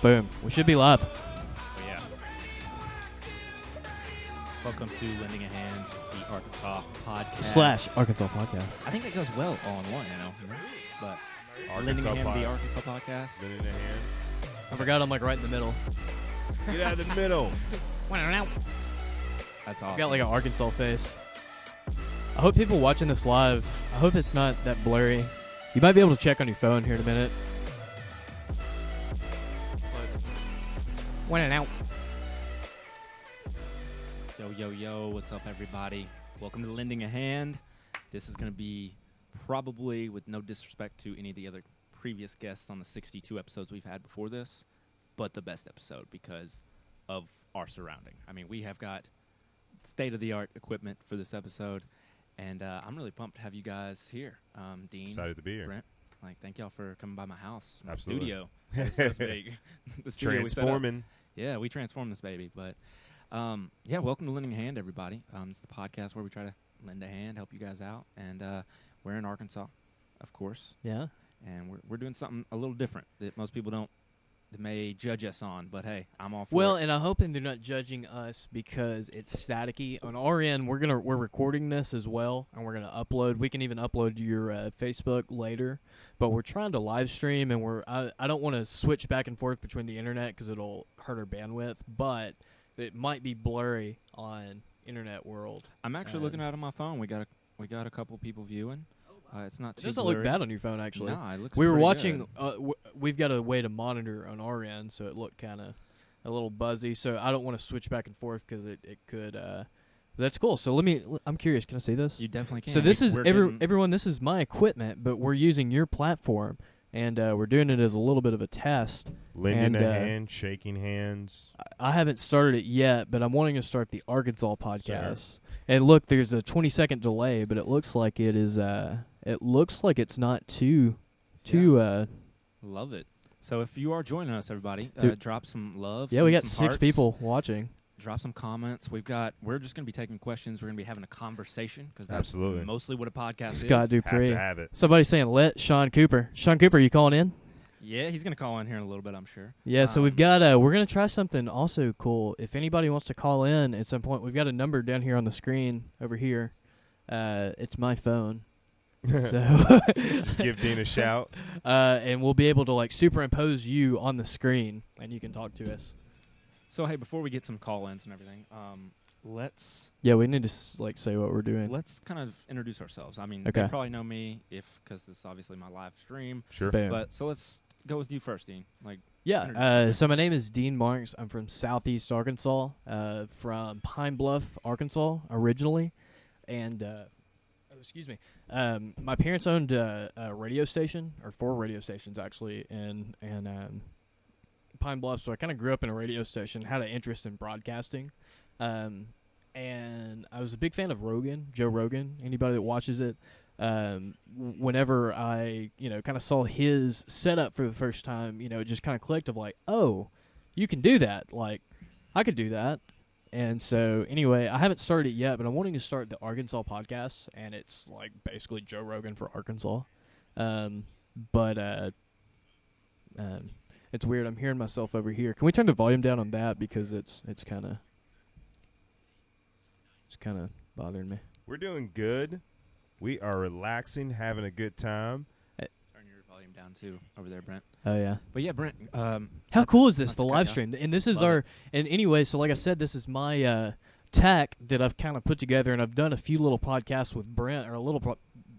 Boom. We should be live. Oh, yeah. Welcome to Linding A Hand, the Arkansas podcast. / Arkansas podcast. I think that goes well all in one, But Linding A Hand, the Arkansas podcast. Linding A Hand. I forgot I'm like right in the middle. Get out of the middle. That's awesome. I got like an Arkansas face. I hope people watching this live, I hope it's not that blurry. You might be able to check on your phone here in a minute. Went and out. Yo, what's up, everybody? Welcome to Lending a Hand. This is going to be probably, with no disrespect to any of the other previous guests on the 62 episodes we've had before this, but the best episode because of our surrounding. I mean, we have got state-of-the-art equipment for this episode, and I'm really pumped to have you guys here. Deane, Excited to be here. Brent, thank y'all for coming by my house. My Absolutely. studio. It's big. The studio we set up. Transforming. Yeah, we transformed this baby. But, yeah, welcome to Lending a Hand, everybody. It's the podcast where we try to lend a hand, help you guys out. And we're in Arkansas, of course. Yeah. And we're doing something a little different that most people that may judge us on. But, hey, I'm all for Well, it. and I'm hoping they're not judging us because it's staticky. On our end, we're recording this as well, and we're gonna upload. We can even upload to your Facebook later, but we're trying to live stream, and I don't want to switch back and forth between the internet because it'll hurt our bandwidth, but it might be blurry on internet world. I'm actually looking at it on my phone. We got a couple people viewing. It's not It too doesn't blurry. look bad on your phone, actually. No, it looks We were pretty watching. good. We've got a way to monitor on our end, so it looked kind of a little buzzy. So I don't want to switch back and forth because it could. That's cool. So I'm curious. Can I see this? You definitely can. So this is We're getting- everyone. This is my equipment, but we're using your platform, and we're doing it as a little bit of a test. Lending And, a hand, shaking hands. I haven't started it yet, but I'm wanting to start the Arkansas podcast. And look, there's a 20-second delay, but it looks like it is. It looks like it's not too. Love it. So if you are joining us, everybody, Dude. drop some love. Yeah, we got some 6 hearts. people watching. Drop some comments. We're just going to be taking questions. We're going to be having a conversation because that's Absolutely. mostly what a podcast Scott is. Dupree. Have to have it. Somebody's saying let Sean Cooper. Sean Cooper, you calling in? Yeah, he's going to call in here in a little bit, I'm sure. Yeah, so we've got we're gonna try something also cool. If anybody wants to call in at some point, we've got a number down here on the screen over here. It's my phone. So Just give Deane a shout. and we'll be able to like superimpose you on the screen and you can talk to us. So, hey, before we get some call-ins and everything, let's Yeah, we need to say what we're doing. kind of introduce ourselves. I mean, Okay. they probably know me because this is obviously my live stream. Sure. Boom. But so let's go with you first, Deane. Yeah, introduce so my name is Deane Marks. I'm from Southeast Arkansas, from Pine Bluff, Arkansas, originally. And, excuse me, my parents owned a radio station, or 4 radio stations, actually, in Pine Bluff. So I kind of grew up in a radio station, had an interest in broadcasting. And I was a big fan of Joe Rogan, anybody that watches it. Whenever I, kind of saw his setup for the first time, it just kind of clicked of like, oh, you can do that. Like, I could do that. And so, anyway, I haven't started it yet, but I'm wanting to start the Arkansas podcast, and it's like basically Joe Rogan for Arkansas. It's weird. I'm hearing myself over here. Can we turn the volume down on that because it's kind of bothering me. We're doing good. We are relaxing, having a good time. Turn your volume down, too, over there, Brent. Oh yeah. But, yeah, Brent. How cool is this? Let's The cut live down. stream, and this is Love it. And anyway, so like I said, this is my tech that I've kind of put together, and I've done a few little podcasts with Brent,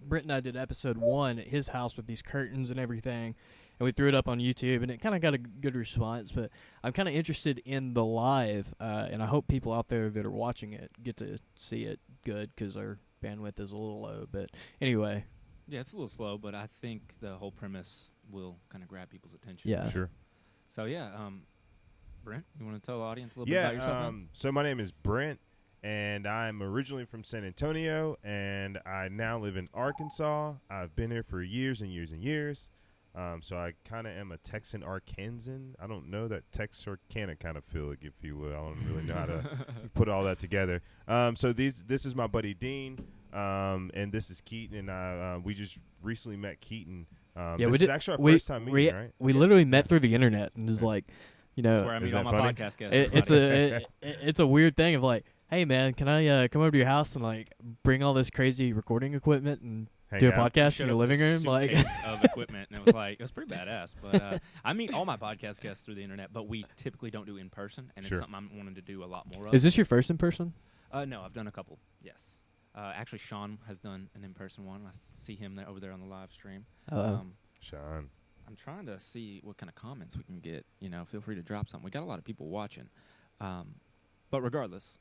Brent and I did episode 1 at his house with these curtains and everything, and we threw it up on YouTube, and it kind of got a good response. But I'm kind of interested in the live, and I hope people out there that are watching it get to see it good because our bandwidth is a little low. But anyway, Yeah, it's a little slow, but I think the whole premise will kind of grab people's attention. yeah. Sure. So, yeah, Brent, you want to tell the audience a little bit about yourself? Yeah. So my name is Brent, and I'm originally from San Antonio, and I now live in Arkansas. I've been here for years and years and years. So I kind of am a Texan Arkansan. I don't know that Texarkana kind of feel, if you will. I don't really know how to put all that together. So this is my buddy Deane, and this is Keaton, and we just recently met Keaton. Yeah, this we is did. actually our first time meeting, right? We literally met through the internet, and it was like, You That's know, where I meet Isn't all that my funny? podcast guests. it's a weird thing of like, hey man, can I come over to your house and like bring all this crazy recording equipment and Hang do a out. podcast Showed in your up with living a room? Like, suitcase of equipment, and it was pretty badass. But I meet all my podcast guests through the internet, but we typically don't do in person, and Sure. it's something I'm wanting to do a lot more of. is this your first in person? No, I've done a couple. Yes, actually, Sean has done an in-person one. I see him over there on the live stream. Sean. I'm trying to see what kind of comments we can get. You know, feel free to drop something. We got a lot of people watching, but regardless,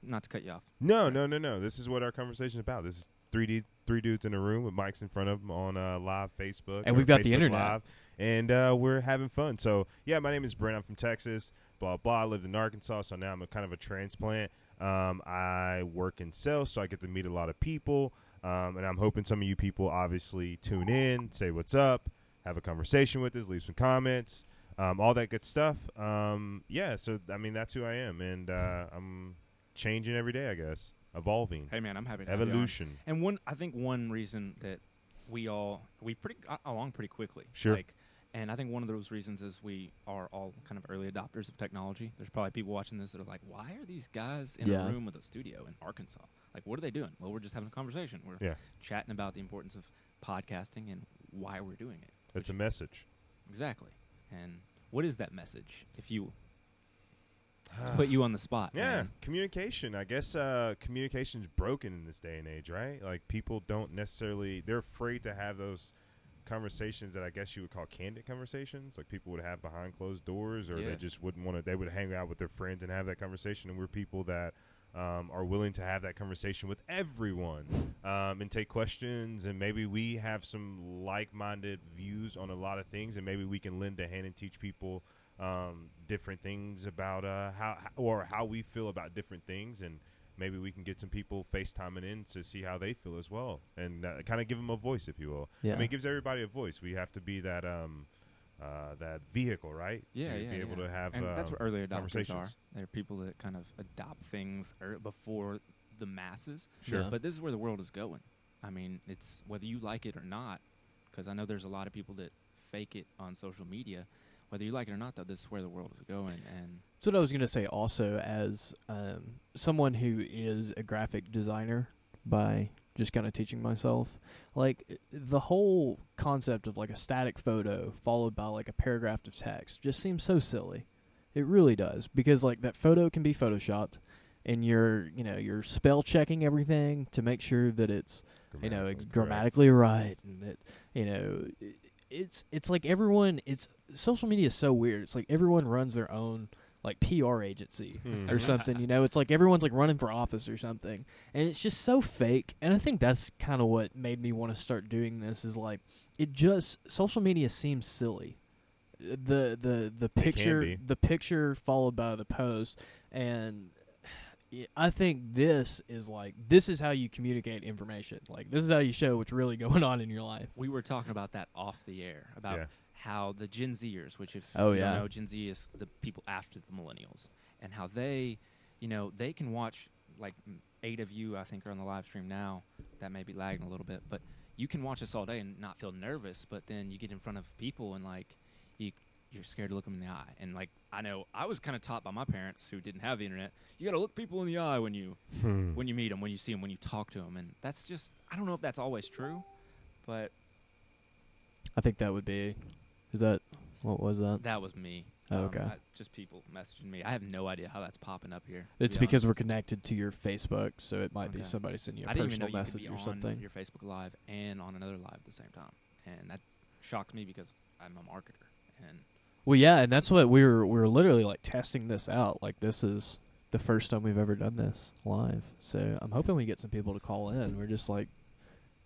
not to cut you off. No. This is what our conversation is about. This is three dudes in a room with mics in front of them on live Facebook. And or we've got the Facebook internet. Live, and we're having fun. So, yeah, my name is Brent. I'm from Texas, blah, blah. I lived in Arkansas, so now I'm a kind of a transplant. I work in sales, so I get to meet a lot of people, and I'm hoping some of you people obviously tune in, say what's up, have a conversation with us, leave some comments, all that good stuff. Yeah, so, I mean, that's who I am, and I'm changing every day, I guess, evolving. Hey man, I'm happy to have you on. Evolution. And I think one reason that we got along pretty quickly. Sure. And I think one of those reasons is we are all kind of early adopters of technology. There's probably people watching this that are like, why are these guys in a room with a studio in Arkansas? Like, what are they doing? Well, we're just having a conversation. We're chatting about the importance of podcasting and why we're doing it. It's a message. Exactly. And what is that message? If you to put you on the spot. Yeah, man. communication. I guess communication's broken in this day and age, right? Like, people don't necessarily, they're afraid to have those conversations that I guess you would call candid conversations, like people would have behind closed doors, or they just wouldn't want to, they would hang out with their friends and have that conversation. And we're people that are willing to have that conversation with everyone and take questions, and maybe we have some like-minded views on a lot of things, and maybe we can lend a hand and teach people different things about how we feel about different things, and maybe we can get some people FaceTiming in to see how they feel as well, and kind of give them a voice, if you will. I mean, it gives everybody a voice. We have to be that that vehicle, right? Yeah, to be able to have and that's what early adopters are. conversations. They're people that kind of adopt things before the masses. Sure. Yeah. But this is where the world is going. I mean, it's whether you like it or not, because I know there's a lot of people that fake it on social media. Whether you like it or not, though, this is where the world is going. And that's what I was going to say also, as someone who is a graphic designer by just kind of teaching myself. Like, the whole concept of, like, a static photo followed by, like, a paragraph of text just seems so silly. It really does. Because, like, that photo can be photoshopped, and you're spell checking everything to make sure that it's, grammatically right. And it's like everyone, social media is so weird. It's like everyone runs their own, like, PR agency or something, It's like everyone's, like, running for office or something. And it's just so fake. And I think that's kind of what made me want to start doing this, is, like, social media seems silly. The picture followed by the post. And I think this is how you communicate information. Like, this is how you show what's really going on in your life. we were talking about that off the air, about how the Gen Zers, which if Oh, you yeah. don't know, Gen Z is the people after the millennials, and how they can watch, like 8 of you, I think, are on the live stream now. That may be lagging a little bit, but you can watch us all day and not feel nervous, but then you get in front of people and, like, you're scared to look them in the eye. And, like, I know I was kind of taught by my parents who didn't have the internet, you got to look people in the eye when you meet them, when you see them, when you talk to them. And that's just, I don't know if that's always true, but I think that would be. What was that? that was me. Oh, okay. Just people messaging me. I have no idea how that's popping up here. It's because we're connected to your Facebook, so it might be Okay. somebody sending you a I didn't even know personal you could message be or on something. your Facebook Live and on another live at the same time, and that shocked me because I'm a marketer. And Well, yeah, and that's what we were literally, like, testing this out. Like, this is the first time we've ever done this live, so I'm hoping we get some people to call in. We're just, like,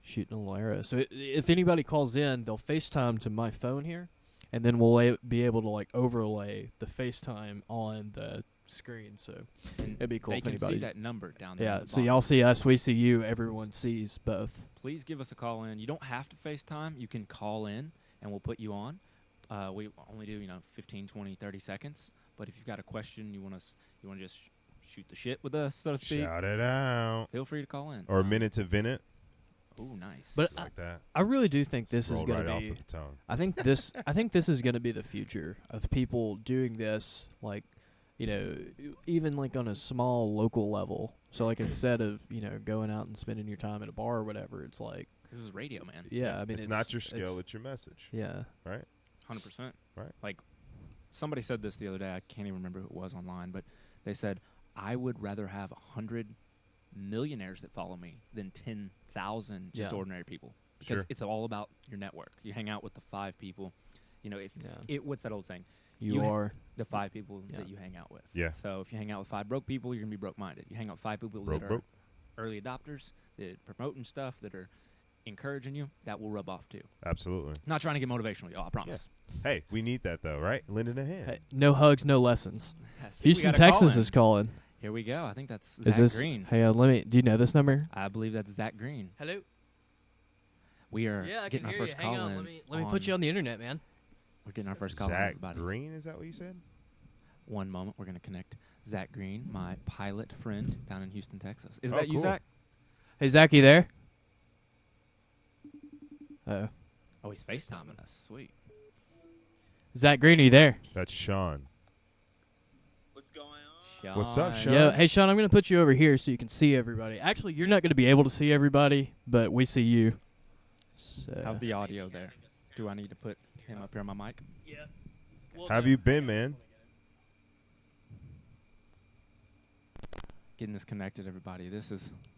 shooting a little arrow. So if anybody calls in, they'll FaceTime to my phone here, and then we'll be able to, like, overlay the FaceTime on the screen. So it'd be cool they if can anybody. see that number down there. Yeah, at the so bottom. y'all see us, we see you. Everyone sees both. Please give us a call in. You don't have to FaceTime. You can call in, and we'll put you on. We only do 15, 20, 30 seconds. But if you've got a question, you want to just shoot the shit with us, so to speak, Shout it out. feel free to call in. Or a minute to vent it. Ooh, nice. But like that. I really do think this is Rolled going right to off be. of the tongue. I think this is going to be the future of people doing this, like, even like on a small local level. So like instead of going out and spending your time at a bar or whatever, it's like this is radio, man. I mean it's not your skill, it's your message. Yeah. Right? 100%. Right. Like, somebody said this the other day. I can't even remember who it was online, but they said, I would rather have 100 millionaires that follow me than 10,000 just ordinary people. Because it's all about your network. You hang out with the 5 people. What's that old saying? You are the 5 people that you hang out with. Yeah. So if you hang out with 5 broke people, you're going to be broke-minded. You hang out with 5 people that are early adopters, that are promoting stuff, that are encouraging you, that will rub off too. Absolutely. Not trying to get motivational, y'all, I promise. Yeah. Hey, we need that though, right? Linding a hand. Hey, no hugs, no lessons. See, Houston, Texas is calling. Here we go. I think that's Is Zach Green. Hey, do you know this number? I believe that's Zach Green. Hello. We are I getting can our hear first you. Hang call on. in. Let me put you on the internet, man. We're getting our first call in, Zach everybody. Green, is that what you said? One moment. We're going to connect Zach Green, my pilot friend down in Houston, Texas. Is Oh, that you, cool. Zach? Hey, Zach, you there? Oh. Oh, he's FaceTiming us. Sweet. Zach Green, are you there? That's Sean. What's going on? What's up, Sean? Yo, hey, Sean, I'm going to put you over here so you can see everybody. Actually, you're not going to be able to see everybody, but we see you. So. How's the audio there? Do I need to put him up here on my mic? Yeah. How have you been, man? Getting this connected, everybody.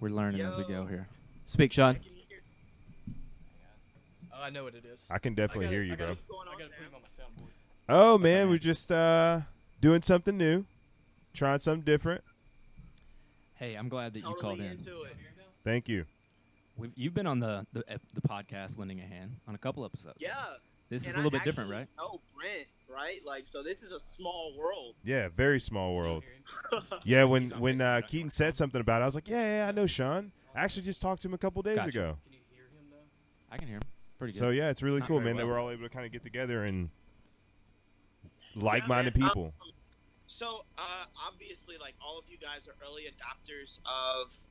We're learning as we go here. Speak, Sean. Oh, I know what it is. I can definitely hear you, bro. What's going on I got to put there? him on my soundboard. Oh, man, we're just doing something new, trying something different. Hey, I'm glad that you called Totally in. into it. Thank you. You've been on the podcast, Lending a Hand, on a couple episodes. Yeah. This is And a little I bit different, actually right? know Brent, right? Like, so this is a small world. Yeah, very small world. Yeah, when He's on Facebook, right? Keaton said something about it, I was like, yeah, I know Sean. I actually just talked to him a couple days Gotcha. ago. Can you hear him, though? I can hear him. Pretty good. So, yeah, it's really Not cool, very man, that well. we're all able to kind of get together and like-minded man. people. So, obviously, like, all of you guys are early adopters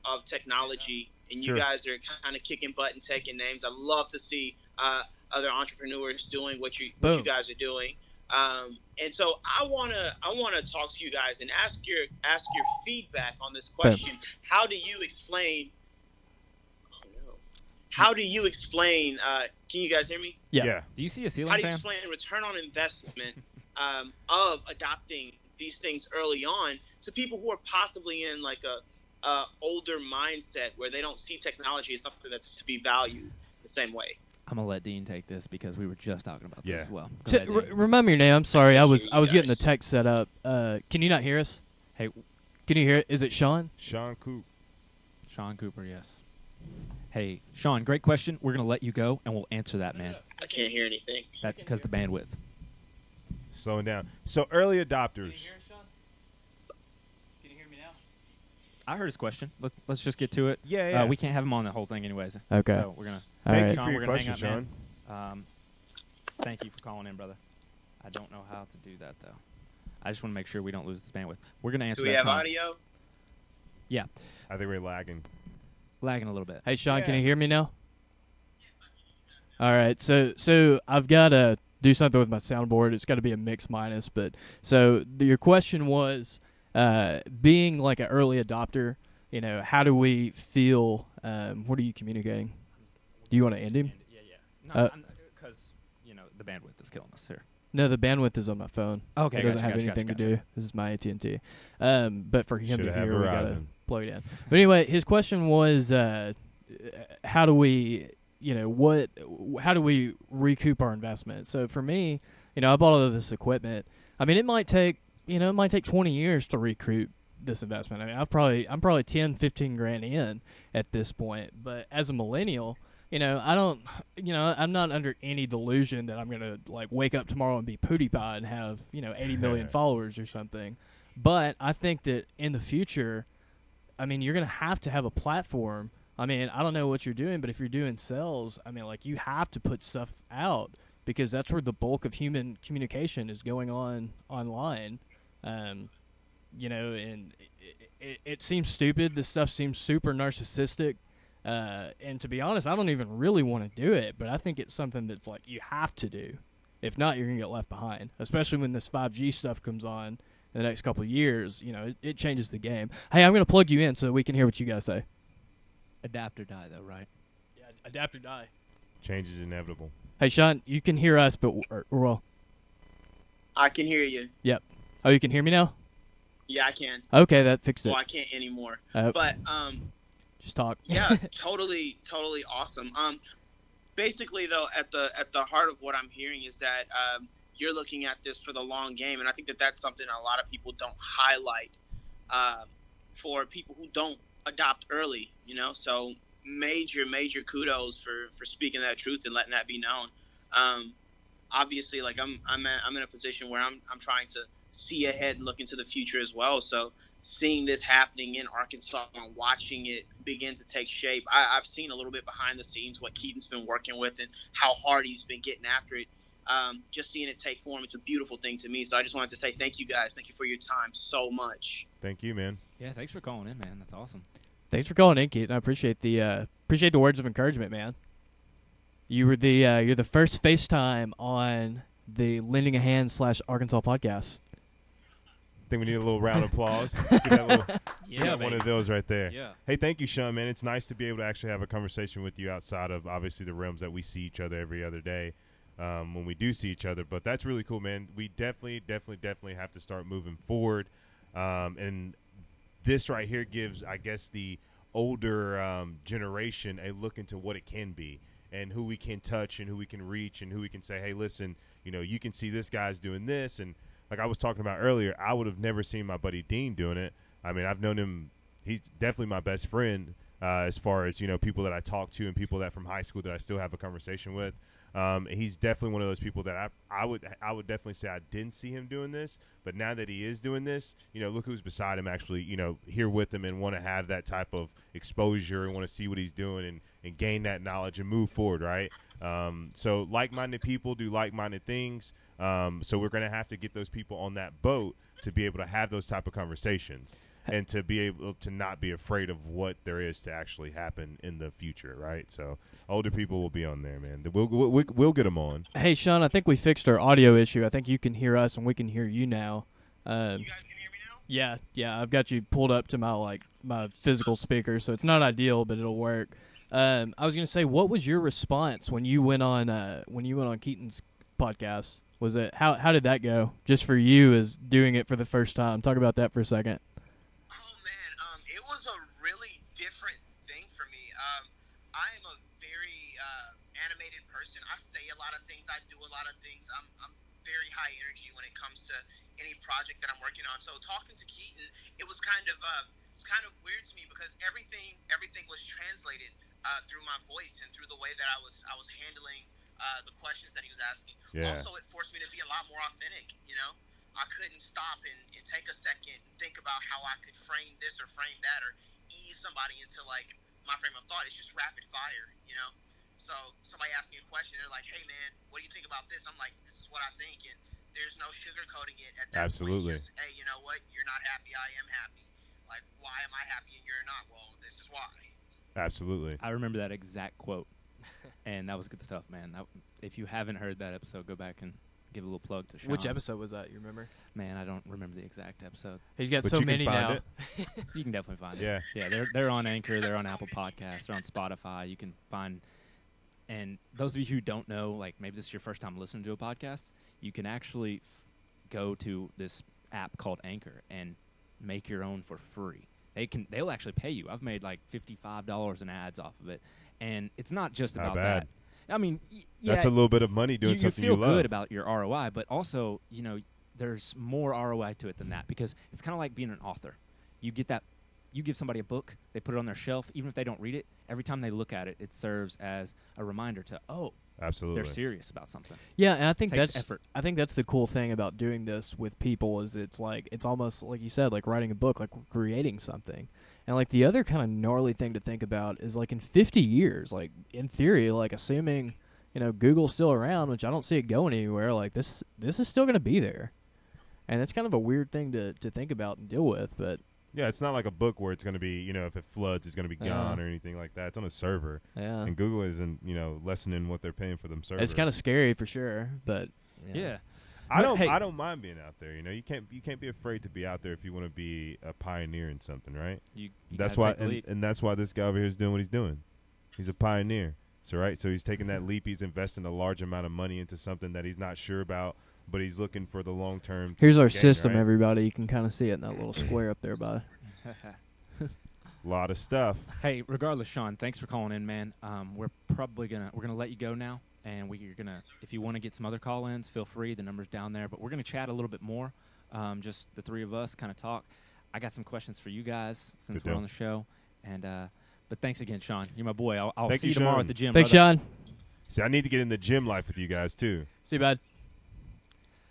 of technology, and you Sure. guys are kind of kicking butt and taking names. I love to see other entrepreneurs doing what you Boom. guys are doing. And so I wanna talk to you guys and ask your feedback on this question. How do you explain? Oh no! How do you explain? Can you guys hear me? Yeah. Do you see a How ceiling do you fan? explain return on investment of adopting these things early on to people who are possibly in like a older mindset where they don't see technology as something that's to be valued the same way? I'm gonna let Deane take this because we were just talking about Yeah. this as well. Go ahead, Deane. Remember your name. I'm sorry. I was hear you getting the guys. text set up. Can you not hear us? Hey, Can you hear it? Is it Sean? Sean Coop. Sean Cooper, yes. Hey, Sean, great question. We're gonna let you go, and we'll answer that, man. I can't hear anything. That because the bandwidth. Slowing down. So, early adopters. us, Sean? Can you hear me now? I heard his question. Let's just get to it. Yeah. We can't have him on the whole thing, anyways. Okay. So we're gonna. All Thank right. you Sean, for your we're gonna question, hang Sean. up, man. Thank you for calling in, brother. I don't know how to do that though. I just want to make sure we don't lose this bandwidth. We're gonna answer Do we that. have Sean. audio? Yeah, I think we're lagging. lagging a little bit. Hey, Sean, can Yeah. you hear me now? All right. So I've got to do something with my soundboard. It's got to be a mix minus. But so your question was, being like an early adopter, how do we feel? What are you communicating? Do you want to end him? Yeah. Uh, Because the bandwidth is killing us here. No, the bandwidth is on my phone. Okay, It doesn't have gotcha, anything gotcha. to do. This is my AT&T. But for him Shoulda to had hear, we got to Verizon. plug it in. But anyway, his question was, how do we, how do we recoup our investment? So for me, I bought all of this equipment. I mean, it might take 20 years to recoup this investment. I mean, I'm probably 10, 15 grand in at this point. But as a millennial, I don't, I'm not under any delusion that I'm going to like wake up tomorrow and be PewDiePie and have, 80 million followers or something. But I think that in the future, I mean, you're going to have a platform. I mean, I don't know what you're doing, but if you're doing sales, I mean, like you have to put stuff out because that's where the bulk of human communication is going on online. And it seems stupid. This stuff seems super narcissistic. And to be honest, I don't even really want to do it, but I think it's something that's like you have to do. If not, you're going to get left behind, especially when this 5G stuff comes on in the next couple of years. You know, it changes the game. Hey, I'm going to plug you in so we can hear what you got to say. Adapt or die, though, right? Yeah, adapt or die. Change is inevitable. Hey, Sean, you can hear us, but well. I can hear you. Yep. Oh, you can hear me now? Yeah, I can. Okay, that fixed it. Well, I can't anymore. But just talk. yeah, totally awesome. Basically, though, at the heart of what I'm hearing is that you're looking at this for the long game, and I think that that's something a lot of people don't highlight for people who don't adopt early. You know, so major kudos for speaking that truth and letting that be known. Obviously, like I'm in a position where I'm trying to see ahead and look into the future as well. So seeing this happening in Arkansas and watching it begin to take shape, I've seen a little bit behind the scenes what Keaton's been working with and how hard he's been getting after it. Just seeing it take form, it's a beautiful thing to me. So I just wanted to say thank you guys. Thank you for your time so much. Thank you, man. Yeah, thanks for calling in, man. That's awesome. Thanks for calling in, Keaton. I appreciate the words of encouragement, man. You were you're the first FaceTime on the Lending a Hand / Arkansas podcast. I think we need a little round of applause. Give that little, Yeah, one of those right there. Yeah. Hey, thank you, Sean, man. It's nice to be able to actually have a conversation with you outside of, obviously, the realms that we see each other every other day when we do see each other. But that's really cool, man. We definitely have to start moving forward. And this right here gives, I guess, the older generation a look into what it can be and who we can touch and who we can reach and who we can say, hey, listen, you know, you can see this guy's doing this. And like I was talking about earlier, I would have never seen my buddy Deane doing it. I mean, I've known him. He's definitely my best friend as far as, you know, people that I talk to and people that from high school that I still have a conversation with. He's definitely one of those people that I would definitely say I didn't see him doing this. But now that he is doing this, you know, look who's beside him actually, you know, here with him and want to have that type of exposure and want to see what he's doing and gain that knowledge and move forward, right? So like-minded people do like-minded things. So we're going to have to get those people on that boat to be able to have those type of conversations and to be able to not be afraid of what there is to actually happen in the future, right? So older people will be on there, man. We'll get them on. Hey, Sean, I think we fixed our audio issue. I think you can hear us and we can hear you now. You guys can hear me now? Yeah. I've got you pulled up to my physical speaker, so it's not ideal, but it'll work. I was going to say, what was your response when you went on Keaton's podcast? Was it how did that go? Just for you as doing it for the first time. Talk about that for a second. Oh man, it was a really different thing for me. I am a very animated person. I say a lot of things. I do a lot of things. I'm very high energy when it comes to any project that I'm working on. So talking to Keaton, it was kind of weird to me because everything was translated through my voice and through the way that I was handling the questions that he was asking. Yeah. Also, it forced me to be a lot more authentic, you know? I couldn't stop and take a second and think about how I could frame this or frame that or ease somebody into, like, my frame of thought. It's just rapid fire, you know? So somebody asked me a question, they're like, hey, man, what do you think about this? I'm like, this is what I think, and there's no sugarcoating it at that Absolutely. point. Just, hey, you know what? You're not happy. I am happy. Like, why am I happy and you're not? Well, this is why. Absolutely. I remember that exact quote, and that was good stuff, man. If you haven't heard that episode, go back and give a little plug to Sean. Which episode was that? You remember? Man, I don't remember the exact episode. He's got But so you can many find now. it. You can definitely find Yeah. it. Yeah, they're on Anchor, they're on Apple Podcasts, they're on Spotify. You can find, and those of you who don't know, like maybe this is your first time listening to a podcast, you can actually go to this app called Anchor and make your own for free. They'll actually pay you. I've made like $55 in ads off of it, and it's not just Not about bad. that. I mean, yeah, That's a little bit of money doing something you you feel love. good about your ROI, but also, you know, there's more ROI to it than that because it's kind of like being an author. You give somebody a book, they put it on their shelf, even if they don't read it, every time they look at it, it serves as a reminder to, Absolutely. they're serious about something. Yeah, and I think Takes that's effort. I think that's the cool thing about doing this with people is it's almost like you said, like writing a book, like we're creating something. And like the other kind of gnarly thing to think about is like in 50 years, like in theory, like assuming, you know, Google's still around, which I don't see it going anywhere, like this is still going to be there. And that's kind of a weird thing to think about and deal with, but Yeah, it's not like a book where it's going to be, if it floods, it's going to be gone or anything like that. It's on a server. Yeah. And Google isn't, lessening what they're paying for them servers. It's kind of scary for sure, but Yeah. I But, hey- don't mind being out there. You can't be afraid to be out there if you want to be a pioneer in something, right? You That's gotta why, take the leap. and that's why this guy over here is doing what he's doing. He's a pioneer. So he's taking that leap. He's investing a large amount of money into something that he's not sure about, but he's looking for the long term. here's our gain, system, right? everybody. You can kind of see it in that little square up there by. Lot of stuff. Hey, regardless, Sean, thanks for calling in, man. We're gonna let you go now, and you're gonna, if you want to get some other call-ins, feel free. The number's down there, but we're gonna chat a little bit more. Just the three of us, kind of talk. I got some questions for you guys since Good we're deal. on the show, and but thanks again, Sean. You're my boy. I'll Thank see you, you tomorrow Sean. at the gym. Thanks, brother. Sean. See, I need to get in the gym life with you guys too. See you, bud.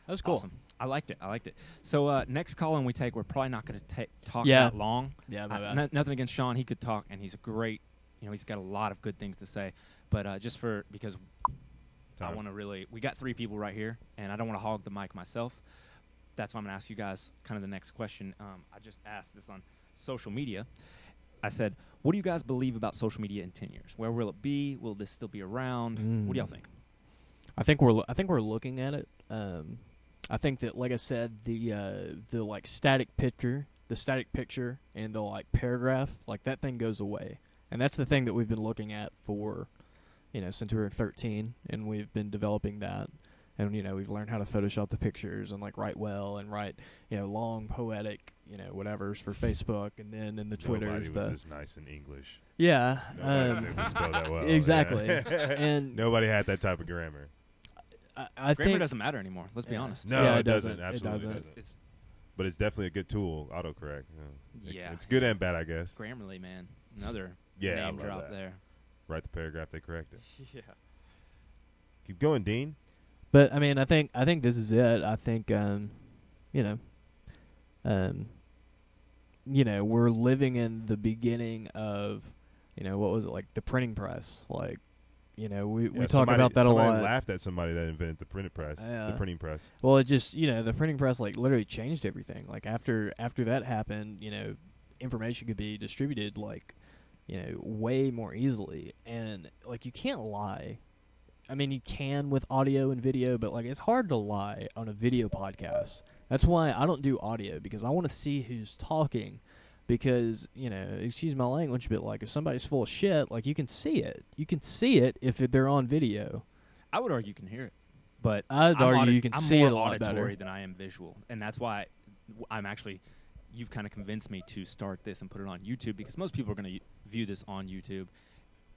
That was cool. Awesome. I liked it. So next call-in we take, we're probably not going to talk Yeah. that long. Yeah, my bad. Nothing against Sean. He could talk, and he's a great. He's got a lot of good things to say. But because I Time. want to we got three people right here, and I don't want to hog the mic myself. That's why I'm going to ask you guys kind of the next question. I just asked this on social media. I said, what do you guys believe about social media in 10 years? Where will it be? Will this still be around? What do y'all think? I think we're looking at it. I think that, like I said, the like static picture, and the like paragraph, like that thing goes away, and that's the thing that we've been looking at for, since we were 13, and we've been developing that, and we've learned how to Photoshop the pictures and like write well and write long poetic whatevers for Facebook, and then in the Twitters. Nobody was this nice in English. Yeah. Nobody was able to spell that well. Exactly. Yeah. And nobody had that type of grammar. I Grammar think doesn't matter anymore. Let's be honest. No, Yeah, it doesn't. It Absolutely doesn't. doesn't. It's But it's definitely a good tool, autocorrect. Yeah. It's good and bad, I guess. Grammarly, man. Another Yeah, I name love drop that. there. Write the paragraph, they correct it. Yeah. Keep going, Deane. But I mean, I think this is it. I think we're living in the beginning of what was it, like the printing press. Like we talk about that a lot. Somebody laughed at somebody that invented the printing press. Yeah. The printing press. Well, it just the printing press like literally changed everything. Like after that happened, information could be distributed like way more easily, and like you can't lie. I mean, you can with audio and video, but like it's hard to lie on a video podcast. That's why I don't do audio, because I want to see who's talking. Because excuse my language, but like if somebody's full of shit, like you can see it. You can see it if they're on video. I would argue you can hear it, but I'd argue you can I'm see more it a lot auditory better. than I am visual, and that's why I'm actually. You've kind of convinced me to start this and put it on YouTube, because most people are going to view this on YouTube,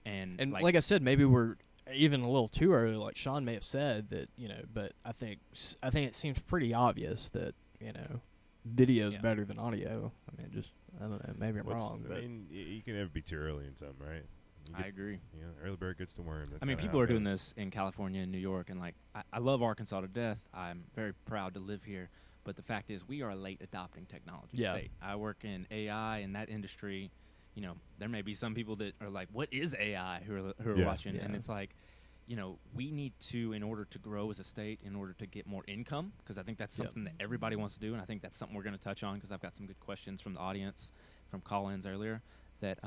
and like I said, maybe we're even a little too early. Like Sean may have said that, but I think it seems pretty obvious that video is better than audio. I mean, I don't know. Maybe I'm wrong, but I mean, you can never be too early in something, right? I agree. Early bird gets the worm. That's I mean, kinda people how are it doing goes. this in California and New York, and like I love Arkansas to death. I'm very proud to live here, but the fact is, we are a late adopting technology state. I work in AI in that industry. There may be some people that are like, "What is AI?" who are watching, and it's like, we need to, in order to grow as a state, in order to get more income, because I think that's something that everybody wants to do, and I think that's something we're going to touch on, because I've got some good questions from the audience, from call-ins earlier, that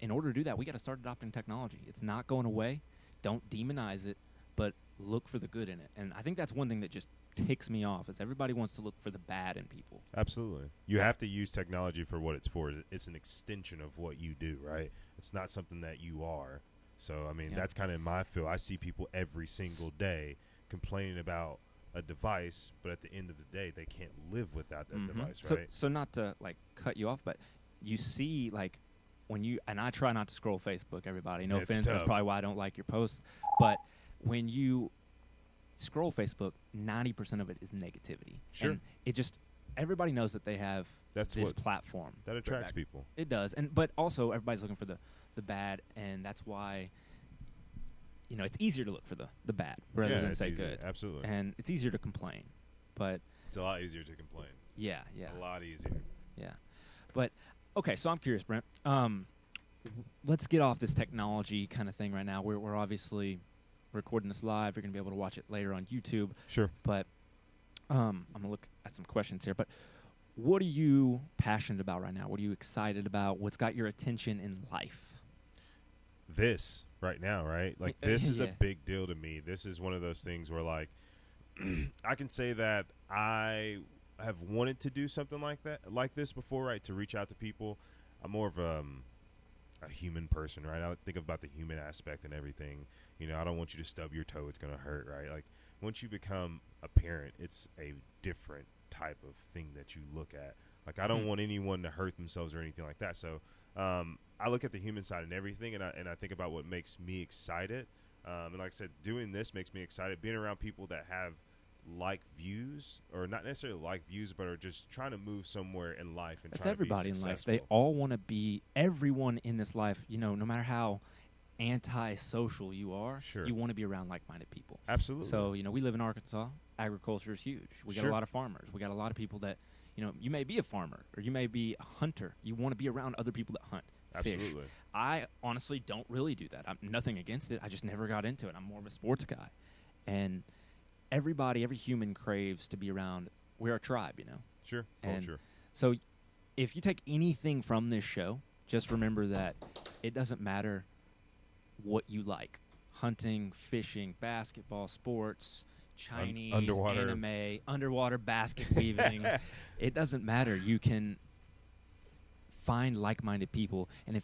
in order to do that, we got to start adopting technology. It's not going away. Don't demonize it, but look for the good in it. And I think that's one thing that just ticks me off, is everybody wants to look for the bad in people. Absolutely. You have to use technology for what it's for. It's an extension of what you do, right? It's not something that you are. So, I mean, that's kind of in my field. I see people every single day complaining about a device, but at the end of the day, they can't live without that device, right? So not to, like, cut you off, but you see, like, when you – and I try not to scroll Facebook, everybody. No offense. That's probably why I don't like your posts. But when you scroll Facebook, 90% of it is negativity. Sure. And it just – everybody knows that they have this platform. That attracts people. It does. But also everybody's looking for the bad, and that's why – it's easier to look for the bad rather than say good. Absolutely. And it's easier to complain. But it's a lot easier to complain. Yeah. A lot easier. Yeah. But, okay, so I'm curious, Brent. Let's get off this technology kind of thing right now. We're obviously recording this live. You're going to be able to watch it later on YouTube. Sure. But I'm going to look at some questions here. But What are you passionate about right now? What are you excited about? What's got your attention in life? This right now, right? Like this is a Yeah. big deal to me. This is one of those things where like I can say that I have wanted to do something like this before, right? To reach out to people. I'm more of a human person, right? I think about the human aspect and everything. You know, I don't want you to stub your toe. It's going to hurt, right? Like once you become a parent, it's a different type of thing that you look at. Like I don't want anyone to hurt themselves or anything like that. So I look at the human side and everything, and I think about what makes me excited. And like I said, doing this makes me excited. Being around people that have like views, or not necessarily like views, but are just trying to move somewhere in life. And That's everybody in life. They all want to be, everyone in this life, you know, no matter how anti-social you are, Sure. you want to be around like-minded people. Absolutely. So, you know, we live in Arkansas. Agriculture is huge. We got Sure. a lot of farmers. We got a lot of people that, you know, you may be a farmer or you may be a hunter. You want to be around other people that hunt. Fish. Absolutely. I honestly don't really do that. I'm nothing against it. I just never got into it. I'm more of a sports guy. And every human craves to be around. We're a tribe, you know. Sure. And Culture. so if you take anything from this show, just remember that it doesn't matter what you like. Hunting, fishing, basketball, sports, Chinese, underwater. anime, underwater basket weaving. It doesn't matter. You can find like-minded people. And if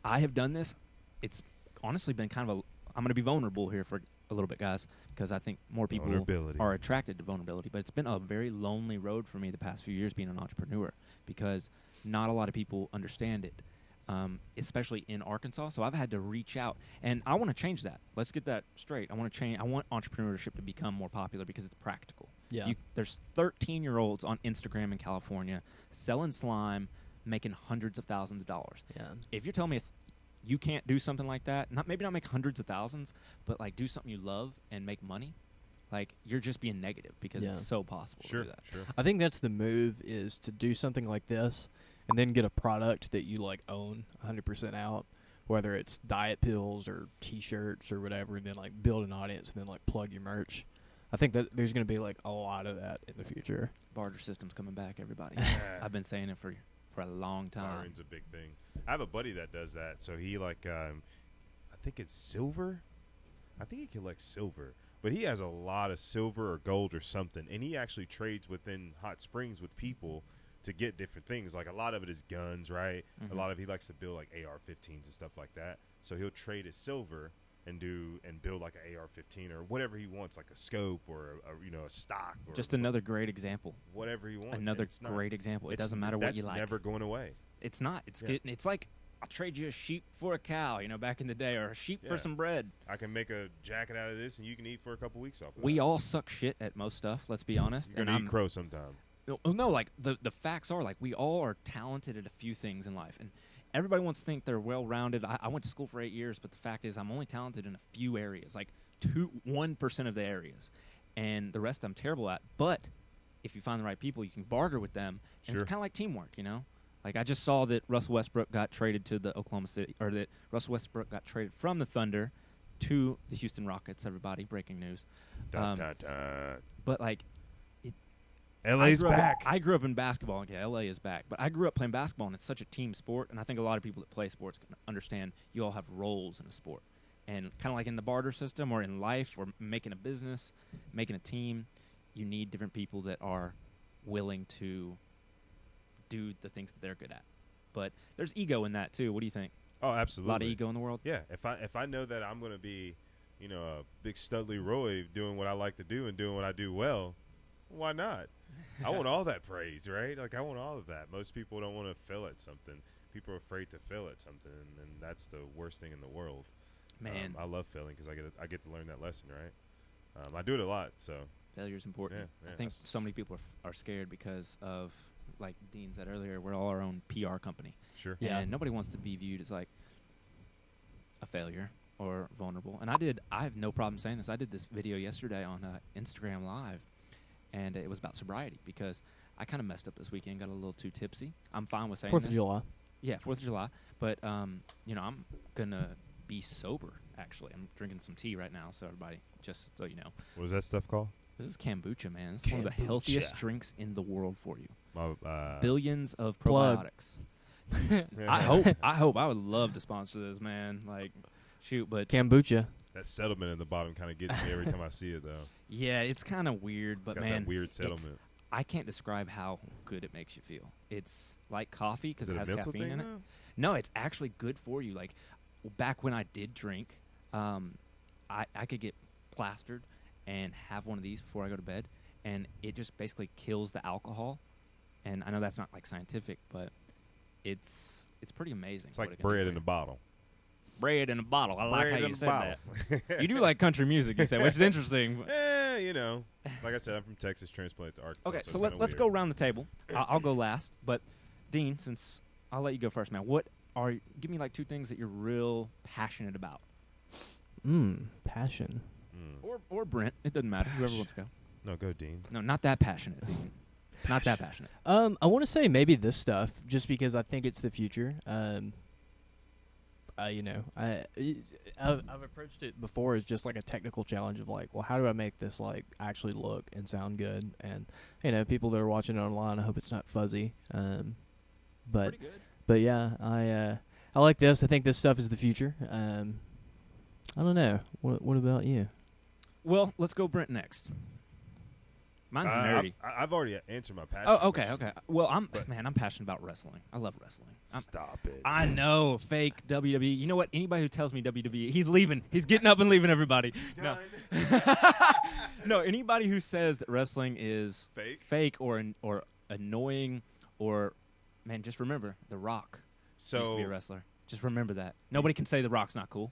I have done this, it's honestly been kind of I'm going to be vulnerable here for a little bit, guys, because I think more people Vulnerability. are attracted to vulnerability. But it's been a very lonely road for me the past few years being an entrepreneur, because not a lot of people understand it, especially in Arkansas. So I've had to reach out, and I want to change that. Let's get that straight. I want entrepreneurship to become more popular because it's practical. Yeah. There's 13-year-olds on Instagram in California selling slime, making hundreds of thousands of dollars. Yeah. If you're telling me you can't do something like that, maybe not make hundreds of thousands, but like do something you love and make money, like you're just being negative, because Yeah. it's so possible Sure. to do that. Sure. I think that's the move, is to do something like this and then get a product that you like own 100% out, whether it's diet pills or T-shirts or whatever, and then like build an audience and then like plug your merch. I think that there's going to be like a lot of that in the future. Barter system's coming back, everybody. Yeah. I've been saying it for a long time. Bartering's a big thing. I have a buddy that does that. So he like, I think it's silver. I think he collects silver, but he has a lot of silver or gold or something, and he actually trades within Hot Springs with people to get different things. Like a lot of it is guns, right? Mhm. A lot of he likes to build like AR-15s and stuff like that. So he'll trade his silver and build like an AR-15 or whatever he wants, like a scope or a stock. Or Just another great example. whatever he wants. Another And it's not- great example. It it's- doesn't matter what you that's like. never going away. It's not. It's Yeah. getting. It's like I'll trade you a sheep for a cow, you know, back in the day, or a sheep Yeah. for some bread. I can make a jacket out of this, and you can eat for a couple weeks off of We that. all suck shit at most stuff. Let's be honest. You're gonna eat crow sometime. No, like the facts are, like, we all are talented at a few things in life, and everybody wants to think they're well-rounded. I went to school for 8 years, but the fact is I'm only talented in a few areas, like 1% of the areas, and the rest I'm terrible at. But if you find the right people, you can barter with them, and Sure. it's kind of like teamwork, you know. Like, I just saw that Russell Westbrook got traded to the Oklahoma City, or that Russell Westbrook got traded from the Thunder to the Houston Rockets. Everybody, breaking news. Dun, dun, dun. But like, LA's back. I grew up in basketball. Yeah, LA is back. But I grew up playing basketball, and it's such a team sport. And I think a lot of people that play sports can understand you all have roles in a sport. And kind of like in the barter system or in life or making a business, making a team, you need different people that are willing to do the things that they're good at. But there's ego in that too. What do you think? Oh, A absolutely. lot of ego in the world? Yeah, if I know that I'm gonna be, a big Studley Roy doing what I like to do and doing what I do well, why not? I want all that praise, right? Like I want all of that. Most people don't want to fail at something. People are afraid to fail at something, and that's the worst thing in the world. Man, I love failing because I get to learn that lesson, right? I do it a lot, so failure is important. Yeah, I think that's- so many people are scared because of, like Deane said earlier, we're all our own PR company. sure. Yeah. And nobody wants to be viewed as like a failure or vulnerable. And I have no problem saying this. I did this video yesterday on Instagram Live, and it was about sobriety because I kind of messed up this weekend, got a little too tipsy. I'm fine with saying 4th this. of July. Yeah, 4th of July. But, I'm going to be sober, actually. I'm drinking some tea right now, so everybody, just so you know. What was that stuff called? This is kombucha, man. This is one of the healthiest drinks in the world for you. Billions of Plug. probiotics. I hope. I would love to sponsor this, man. Like, shoot, but Kombucha. That settlement in the bottom kind of gets me every time I see it, though. yeah, it's kind of weird, but It's got man, that weird settlement. I can't describe how good it makes you feel. It's like coffee because Is it it has a mental caffeine thing, in it. though? No, it's actually good for you. Like back when I did drink, I could get plastered and have one of these before I go to bed, and it just basically kills the alcohol. And I know that's not like scientific, but it's pretty amazing. It's like bread in a bottle. Bread in a bottle. I like Bread how in you a said bottle. that. You do like country music, you said, which is interesting. You know, like I said, I'm from Texas, transplanted to Arkansas. Okay, so it's kinda let's go weird. around the table. I'll go last, but Deane, since I'll let you go first, man. Give me like 2 things that you're real passionate about, Passion. or Brent. It doesn't matter. Whoever wants to go. No, go, Dean. No, not that passionate, Deane. Not that passionate. I want to say maybe this stuff, just because I think it's the future. You know, I've approached it before as just like a technical challenge of like, well, how do I make this like actually look and sound good? And you know, people that are watching it online, I hope it's not fuzzy. But Pretty good. but yeah, I like this. I think this stuff is the future. I don't know. What about you? Well, let's go Brent next. Mine's nerdy. I've already answered my passion. Oh, okay, question. okay. Well, I'm passionate about wrestling. I love wrestling. Stop it. I know, fake WWE. You know what? Anybody who tells me WWE, he's leaving. He's getting up and leaving everybody. No. No, anybody who says that wrestling is fake or annoying or, man, just remember, The Rock used to be a wrestler. Just remember that. Nobody can say The Rock's not cool.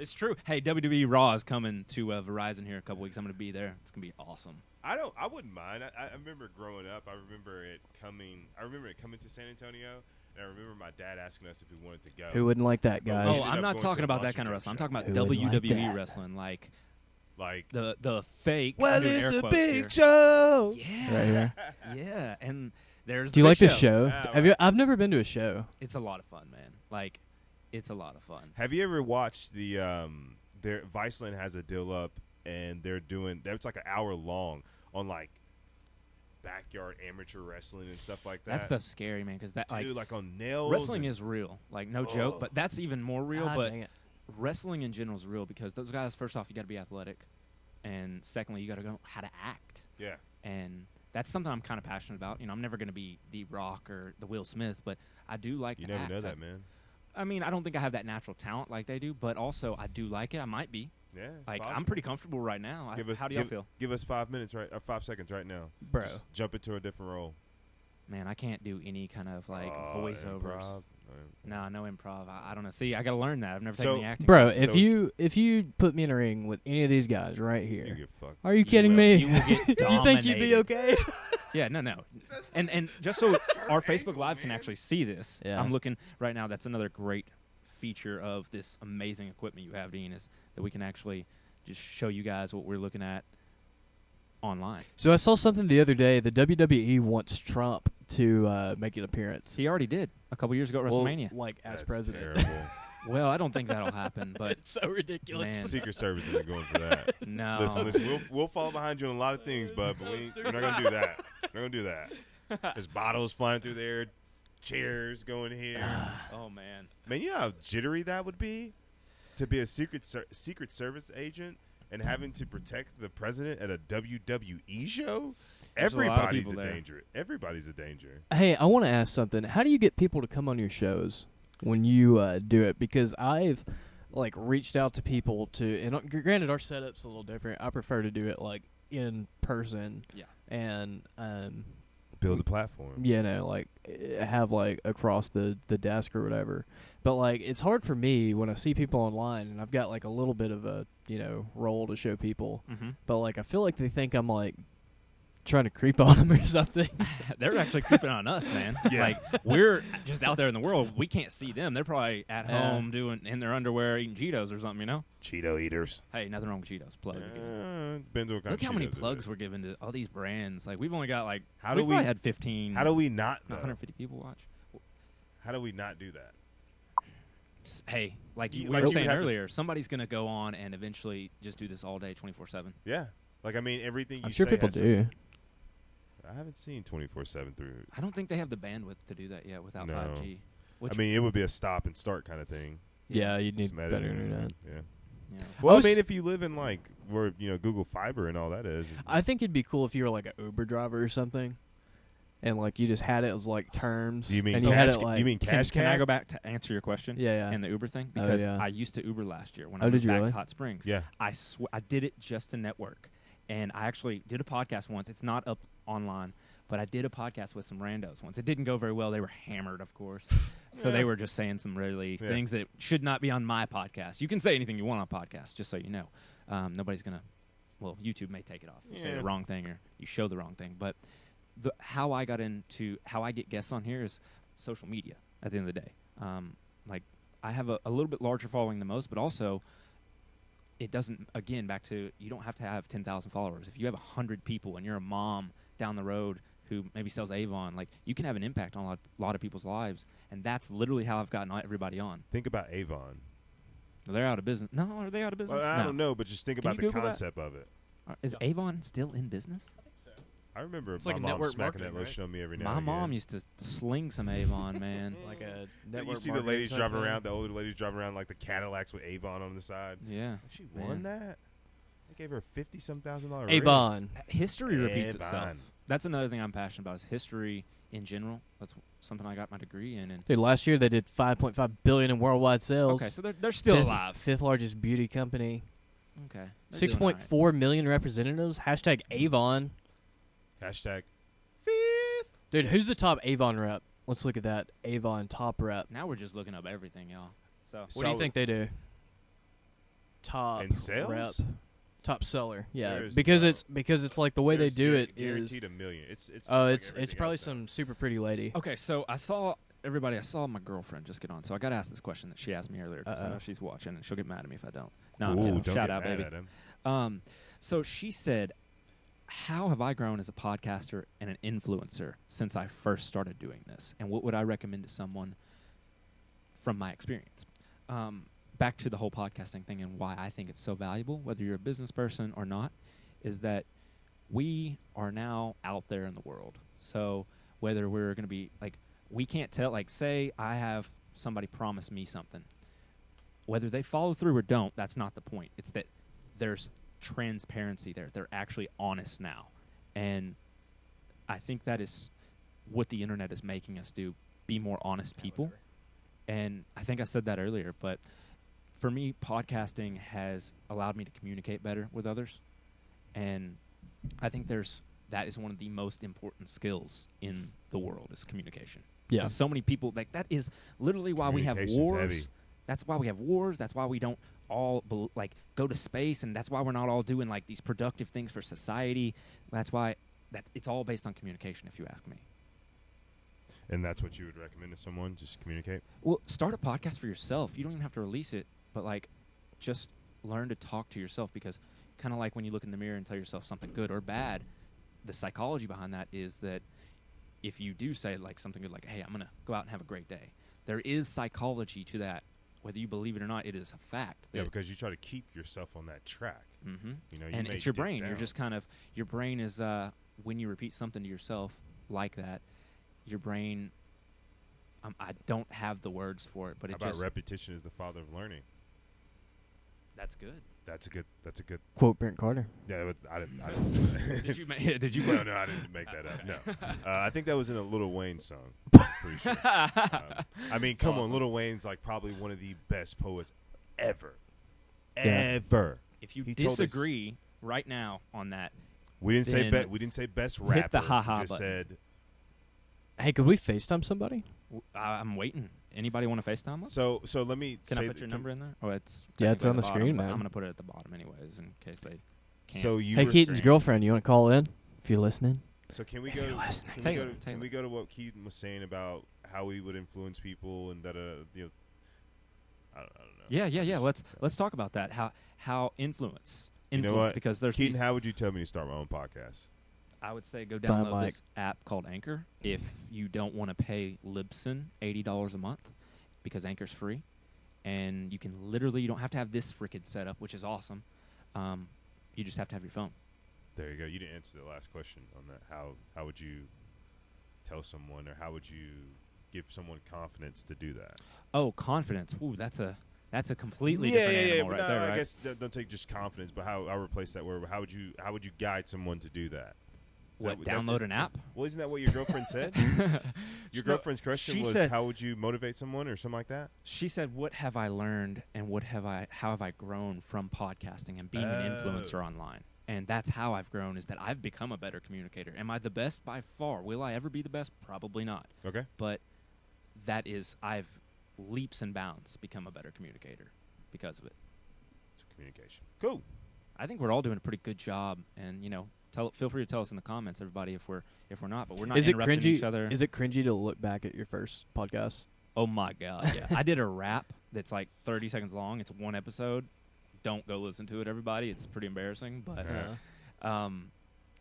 It's true. Hey, WWE Raw is coming to Verizon here in a couple weeks. I'm going to be there. It's going to be awesome. I wouldn't mind. I remember growing up. I remember it coming to San Antonio, and I remember my dad asking us if we wanted to go. Who wouldn't like that, guys? Oh, I'm not talking about that kind of wrestling. I'm talking about WWE wrestling, like the fake. Well, I'm doing it's air the quotes big here. show. Yeah, Right here. yeah. And there's. Do you the like big this show? Yeah, I've never been to a show. It's a lot of fun, man. Like, it's a lot of fun. Have you ever watched the Viceland has a deal up, and they're doing that's like an hour long on like backyard amateur wrestling and stuff like that. That stuff's scary, man. Because that like on nails. wrestling is real, like no joke. But that's even more real. God But dang it. wrestling in general is real because those guys. First off, you got to be athletic, and secondly, you got to know how to act. Yeah. And that's something I'm kind of passionate about. You know, I'm never going to be the Rock or the Will Smith, but I do like You to never act. know that, man. I mean, I don't think I have that natural talent like they do, but also I do like it. I might be. Yeah. It's Like, I'm possible. pretty comfortable right now. How do y'all feel? Give us 5 minutes, right? Or 5 seconds right now, Bro. Just jump into a different role. Man, I can't do any kind of, like, voiceovers. Improv. No improv. I don't know. See, I got to learn that. I've never So- taken any acting. Bro, classes. if you put me in a ring with any of these guys right You here, get fucked. are you kidding will. me? You will get You think you'd be dominated. okay? Yeah, no. And just so our Facebook Live can actually see this, Yeah. I'm looking right now. That's another great feature of this amazing equipment you have, Deane, is that we can actually just show you guys what we're looking at online. So I saw something the other day. The WWE wants Trump to make an appearance. He already did a couple years ago at Well, WrestleMania. like as That's president. terrible. Well, I don't think that'll happen, but It's so ridiculous. man, Secret Service isn't going for that. no. Listen, we'll follow behind you on a lot of things, bud, but we're not gonna do that. We're not gonna do that. There's bottles flying through there, chairs going here. Oh man. Man, you know how jittery that would be to be a Secret Service agent and having to protect the president at a WWE show. There's a lot of Everybody's people a there. danger. Everybody's a danger. Hey, I want to ask something. How do you get people to come on your shows when you do it? Because I've like reached out to people to, and granted our setup's a little different. I prefer to do it like in person. Yeah. And Build a platform. you know, like have like across the desk or whatever. But like it's hard for me when I see people online and I've got like a little bit of a, you know, role to show people. Mm-hmm. But like I feel like they think I'm like trying to creep on them or something. They're actually creeping on us, man. Yeah. Like, we're just out there in the world. We can't see them. They're probably at Yeah. home doing in their underwear eating Cheetos or something, you know? Cheeto eaters. Hey, nothing wrong with Cheetos. Plug. Depends what kind Look of how many Cheetos it plugs is. we're giving to all these brands. Like, we've only got like, How we do we- probably had 15, How do we not? Though? 150 people watch. How do we not do that? Hey, like You- we like were you saying would have to earlier, somebody's going to go on and eventually just do this all day, 24/7. Yeah. Like, I mean, everything you I'm sure say people has do. I haven't seen 24/7 through. I don't think they have the bandwidth to do that yet without No. 5G. Which, I mean, it would be a stop and start kind of thing. Yeah, you'd need Some better editing, internet. Yeah. yeah. Well, I was- mean, if you live in like where Google Fiber and all that is. I think it'd be cool if you were like an Uber driver or something, and like you just had it as like terms. You mean and you had cash? it like You mean cash? Can I cab? go back to answer your question? yeah. And the Uber thing, Oh, because yeah. I used to Uber last year when Oh, I did moved you back really? to Hot Springs. Yeah. I did it just to network, and I actually did a podcast once. It's not up online, but I did a podcast with some randos once. It didn't go very well. They were hammered, of course, so they were just saying some really things that should not be on my podcast. You can say anything you want on podcast, just so you know. Nobody's gonna. Well, YouTube may take it off. You say the wrong thing or you show the wrong thing, but how I get guests on here is social media. At the end of the day, like I have a little bit larger following than most, but also it doesn't. Again, back to you don't have to have 10,000 followers. If you have 100 people and you're a mom down the road who maybe sells Avon, like you can have an impact on a lot of people's lives, and that's literally how I've gotten everybody on. Think about Avon. They're out of business. No, are they out of business? Well, I No. don't know, but just think Can about you the Google that? concept of it. Is Avon still in business? I remember It's my like a mom network smacking that marketing, little right? show me every now My and mom again. used to sling some Avon, man. Like a You network. see the marketing ladies type driving thing. around, the older ladies driving around like the Cadillacs with Avon on the side. Yeah. She Man. won that. They gave her $50-some thousand. Avon. History repeats Avon. itself. That's another thing I'm passionate about is history in general. That's something I got my degree in. And Dude, last year they did 5.5 billion in worldwide sales. okay, so they're still fifth, alive. Fifth largest beauty company. Okay. They're doing 6.4 million representatives. Hashtag Avon. Hashtag. Dude, who's the top Avon rep? Let's look at that. Avon top rep. all right. Now we're just looking up everything, y'all. So What do you So- think they do? Top In sales? rep. Top seller. Yeah, There's because no- it's like the way they There's do it is. guaranteed a million. It's Oh, just like it's everything probably else now. some super pretty lady. okay, so I saw my girlfriend just get on. So I got to ask this question that she asked me earlier because I know she's watching and she'll get mad at me if I don't. No, I'm Ooh, kidding. don't Shout get out, mad baby. at him. So she said, how have I grown as a podcaster and an influencer since I first started doing this? And what would I recommend to someone from my experience? Back to the whole podcasting thing and why I think it's so valuable, whether you're a business person or not, is that we are now out there in the world. So whether we're going to be like, we can't tell, like say I have somebody promise me something. Whether they follow through or don't, that's not the point. It's that there's transparency there. They're actually honest now. And I think that is what the internet is making us do, be more honest people. And I think I said that earlier, but for me, podcasting has allowed me to communicate better with others. And I think that is one of the most important skills in the world is communication. Yeah. 'Cause so many people, like that is literally why we have Communication's wars. heavy. That's why we have wars. That's why we don't all go to space, and that's why we're not all doing like these productive things for society. That's why it's all based on communication, if you ask me. And that's what you would recommend to someone? Just communicate? Well, start a podcast for yourself. You don't even have to release it, but like just learn to talk to yourself, because kind of like when you look in the mirror and tell yourself something good or bad, the psychology behind that is that if you do say like something good, like, hey, I'm going to go out and have a great day, there is psychology to that. Whether you believe it or not, it is a fact. Yeah, because you try to keep yourself on that track. Mm-hmm. You know, And may it's your dip brain. You're down. just kind of, your brain is, when you repeat something to yourself like that, your brain, I don't have the words for it, but How it about just, repetition is the father of learning? that's good. That's a good. Quote Brent Carter. Yeah, but I didn't. Did you No, I didn't make that up. No, I think that was in a Lil Wayne song. Pretty sure. I mean, come on, Awesome. Lil Wayne's like probably one of the best poets ever. Yeah. Ever. If you He told us- disagree right now on that, We didn't say Then we didn't say best rapper. the ha-ha We just button. said Hey, could we FaceTime somebody? I'm waiting. Anybody want to FaceTime us? so. So let me. Can say I put your number in there? Oh, it's Yeah, it's technically on the at bottom, screen, but man. I'm gonna put it at the bottom anyways, in case they can't. So you Hey, were Keaton's saying- girlfriend, you want to call in if you're listening? So can we If go? you're listening. Can, Taylor, we, go to, Taylor. can we go to what Keaton was saying about how we would influence people and that you know, I don't know. Yeah. Let's talk about that. How influence You know what? because there's Keaton, these, how would you tell me to start my own podcast? I would say go Buy download Mike. this app called Anchor if you don't want to pay Libsyn $80 a month, because Anchor's free, and you can literally, you don't have to have this freaking setup, which is awesome. You just have to have your phone. There you go. You didn't answer the last question on that. How would you tell someone, or how would you give someone confidence to do that? Oh, confidence. Ooh, that's a completely different animal right there, right? I guess don't take just confidence, but I'll replace that word. How would you guide someone to do that? What, download an app? Well, isn't that what your girlfriend said? Your girlfriend's question was, how would you motivate someone or something like that? She said, what have I learned and how have I grown from podcasting and being an influencer online? And that's how I've grown, is that I've become a better communicator. Am I the best? By far. Will I ever be the best? Probably not. Okay. But I've leaps and bounds become a better communicator because of it. It's communication. Cool. I think we're all doing a pretty good job, and feel free to tell us in the comments, everybody, if we're not. But we're not interrupting each other. Is it cringy to look back at your first podcast? Oh my God, yeah. I did a rap that's like 30 seconds long. It's one episode. Don't go listen to it, everybody. It's pretty embarrassing, but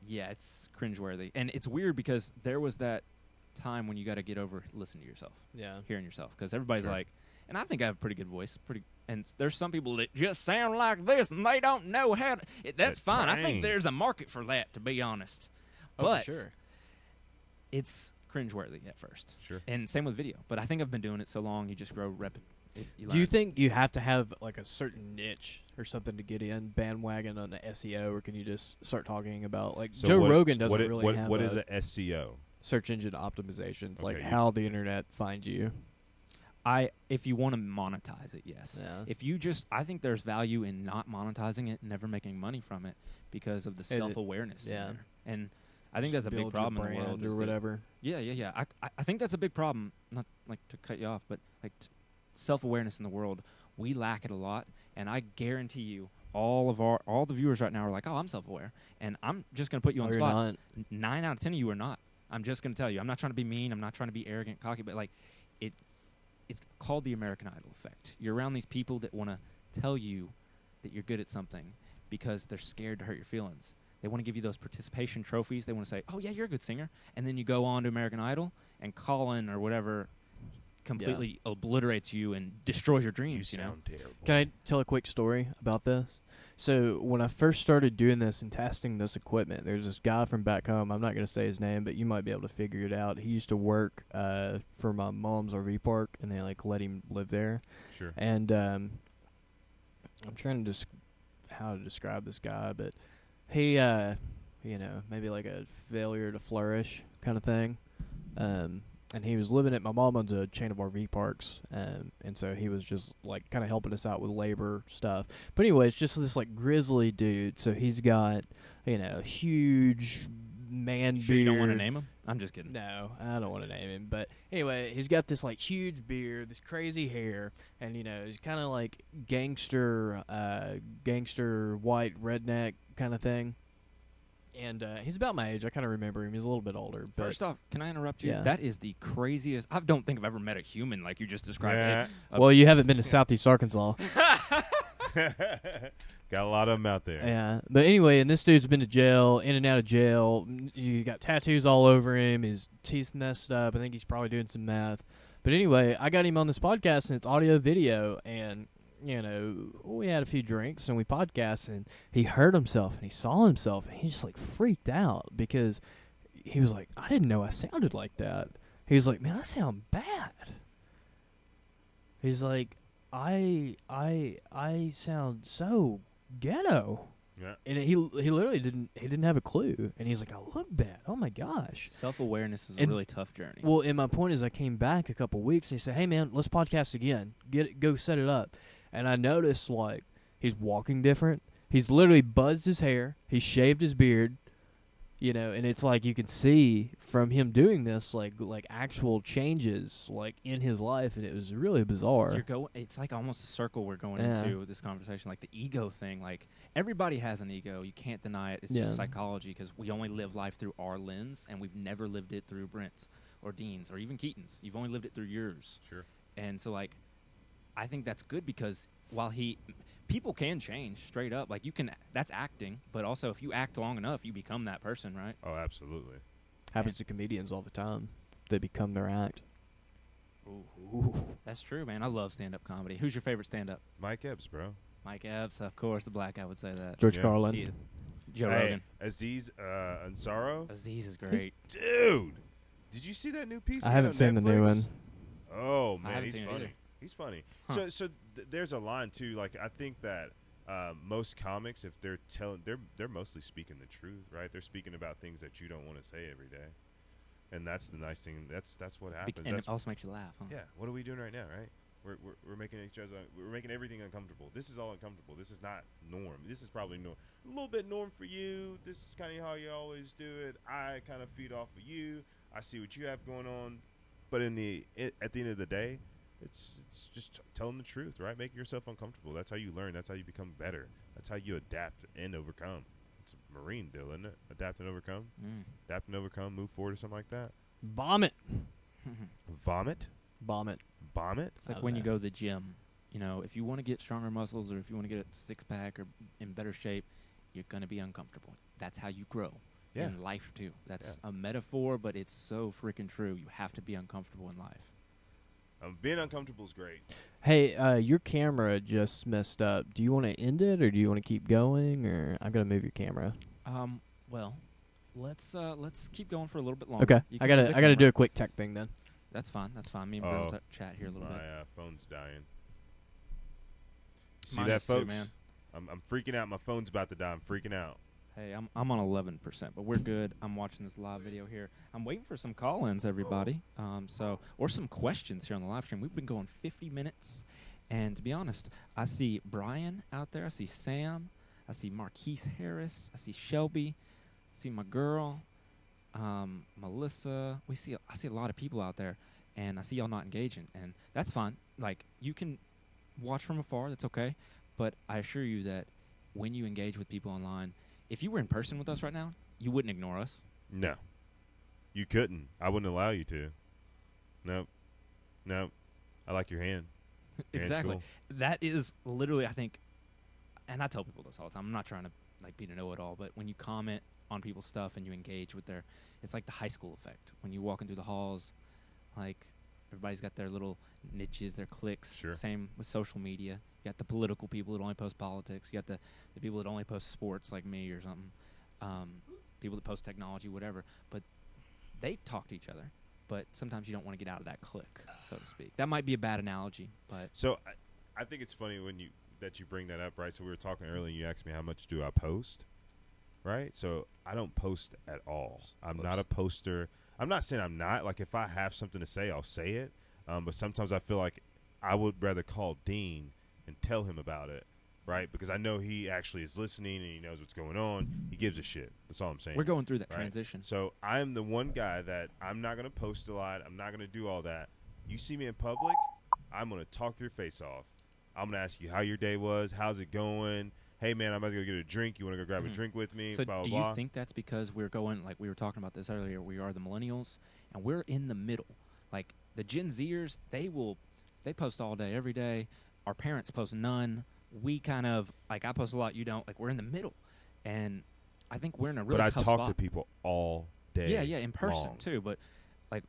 yeah, it's cringeworthy, and it's weird because there was that time when you got to get over listening to yourself, hearing yourself, because everybody's like, and I think I have a pretty good voice, and there's some people that just sound like this and they don't know how to. That's fine. I think there's a market for that, to be honest. But for sure. It's cringeworthy at first. Sure. And same with video. But I think I've been doing it so long, you just grow Do you think you have to have like a certain niche or something to get in bandwagon on the SEO, or can you just start talking about Joe Rogan doesn't really have what is a SEO? Search engine optimization. It's Okay, like how the internet finds you. If you want to monetize it, yes. Yeah. If you I think there's value in not monetizing it, never making money from it, because of the self-awareness. Yeah. And I think that's a big problem in the world. Or whatever. Yeah. I think that's a big problem. Not like to cut you off, but self-awareness in the world, we lack it a lot. And I guarantee you, all the viewers right now are like, "Oh, I'm self-aware," and I'm just gonna put you on the spot. Not. 9 out of 10 of you are not. I'm just gonna tell you. I'm not trying to be mean. I'm not trying to be arrogant, cocky, but it's called the American Idol effect. You're around these people that want to tell you that you're good at something because they're scared to hurt your feelings. They want to give you those participation trophies. They want to say, "Oh yeah, you're a good singer," and then you go on to American Idol, and Colin or whatever completely obliterates you and destroys your dreams. You sound terrible. Can I tell a quick story about this? So when I first started doing this and testing this equipment, there's this guy from back home. I'm not going to say his name, but you might be able to figure it out. He used to work for my mom's RV park, and they let him live there. Sure. And I'm trying to how to describe this guy, but he, maybe like a failure to flourish kind of thing. And he was living at my mom owns a chain of RV parks, and so he was just kind of helping us out with labor stuff. But anyway, it's just this grizzly dude. So he's got huge man beard. You don't want to name him? I'm just kidding. No, I don't want to name him. But anyway, he's got this huge beard, this crazy hair, and he's kind of like gangster white redneck kind of thing. And he's about my age. I kind of remember him. He's a little bit older. But first off, can I interrupt you? Yeah. That is the craziest. I don't think I've ever met a human like you just described. Well, you haven't been to Southeast Arkansas. Got a lot of them out there. Yeah. But anyway, and this dude's been to jail, in and out of jail. You got tattoos all over him. His teeth's messed up. I think he's probably doing some meth. But anyway, I got him on this podcast, and it's audio video, and we had a few drinks and we podcasted, and he heard himself and he saw himself, and he just freaked out because he was like, I didn't know I sounded like that. He was like, man, I sound bad. He's like, I sound so ghetto. Yeah. And he literally didn't have a clue, and he's like, I look bad. Oh my gosh. Self-awareness is a really tough journey. Well, and my point is, I came back a couple weeks, and he said, hey man, let's podcast again. Go set it up. And I noticed he's walking different. He's literally buzzed his hair. He shaved his beard. And it's you can see from him doing this actual changes in his life, and it was really bizarre. It's almost a circle we're going into this conversation, the ego thing. Everybody has an ego. You can't deny it. It's just psychology, because we only live life through our lens, and we've never lived it through Brent's or Deane's or even Keaton's. You've only lived it through yours. Sure. And so I think that's good, because while people can change straight up. That's acting, but also if you act long enough, you become that person, right? Oh, absolutely. Happens to comedians all the time. They become their act. Ooh. That's true, man. I love stand-up comedy. Who's your favorite stand-up? Mike Epps, bro. Mike Epps, of course. The black guy would say that. George Yeah. Carlin. Joe Hey, Rogan. Aziz Ansaro. Aziz is great. Dude, did you see that new piece? I he had haven't on seen the new Netflix? one. Oh I man, haven't he's seen it funny. either. He's funny. Huh. So there's a line too. Like I think that most comics, if they're telling, they're mostly speaking the truth, right? They're speaking about things that you don't want to say every day, and that's the nice thing. That's what happens. And That's it also makes you laugh, huh? yeah. What are we doing right now, right? We're making each other. We're making everything uncomfortable. This is all uncomfortable. This is not norm. This is probably a little bit norm for you. This is kind of how you always do it. I kind of feed off of you. I see what you have going on, but at the end of the day, it's just telling the truth, right? Making yourself uncomfortable. That's how you learn. That's how you become better. That's how you adapt and overcome. It's a Marine deal, isn't it? Adapt and overcome. Adapt and overcome. Move forward, or something like that. Vomit. Vomit. Vomit. Vomit. It's like I when you don't know. go to the gym. You know, if you want to get stronger muscles or if you want to get a six-pack or in better shape, you're going to be uncomfortable. That's how you grow. Yeah. In life, too. That's a metaphor, but it's so freaking true. You have to be uncomfortable in life. Being uncomfortable is great. Hey, your camera just messed up. Do you want to end it or do you want to keep going? Or I'm gonna move your camera. Well, let's keep going for a little bit longer. Okay, You I can move the gotta do camera. a quick tech thing then. That's fine. That's fine. Me and Bill Oh, will chat here a little My bit. phone's dying. See Mine that, is too, folks? man. I'm freaking out. My phone's about to die. I'm freaking out. Hey, I'm on 11%, but we're good. I'm watching this live video here. I'm waiting for some call-ins, everybody. Or some questions here on the live stream. We've been going 50 minutes, and to be honest, I see Brian out there. I see Sam. I see Marquise Harris. I see Shelby. I see my girl, Melissa. I see a lot of people out there, and I see y'all not engaging, and that's fine. Like, you can watch from afar. That's okay, but I assure you that when you engage with people online, if you were in person with us right now, you wouldn't ignore us. No. You couldn't. I wouldn't allow you to. Nope. I like your hand. Your hand's Exactly. cool. That is literally, I think, and I tell people this all the time. I'm not trying to be a know-it-all, but when you comment on people's stuff and you engage with it's like the high school effect. When you're walking through the halls, like everybody's got their little niches, their cliques. Sure. Same with social media. You got the political people that only post politics. You got the people that only post sports like me or something. People that post technology, whatever. But they talk to each other. But sometimes you don't want to get out of that clique, so to speak. That might be a bad analogy, but So I think it's funny that you bring that up, right? So we were talking earlier, and you asked me how much do I post, right? So I don't post at all. I'm not a poster. I'm not saying I'm not. Like, if I have something to say, I'll say it. But sometimes I feel like I would rather call Deane and tell him about it, right? Because I know he actually is listening and he knows what's going on. He gives a shit. That's all I'm saying. we're going through that right? transition. So I'm the one guy that I'm not going to post a lot. I'm not going to do all that. You see me in public, I'm going to talk your face off. I'm going to ask you how your day was. How's it going? Hey, man, I'm about to go get a drink. You want to go grab a drink with me? So Blah, blah, do blah. you think that's because we're going, like we were talking about this earlier, we are the millennials, and we're in the middle. Like, the Gen Zers, they post all day, every day. Our parents post none. We kind of, like, I post a lot, you don't. Like, we're in the middle. And I think we're in a really But I tough talk spot. to people all day. Yeah, in person, long. too. But, like,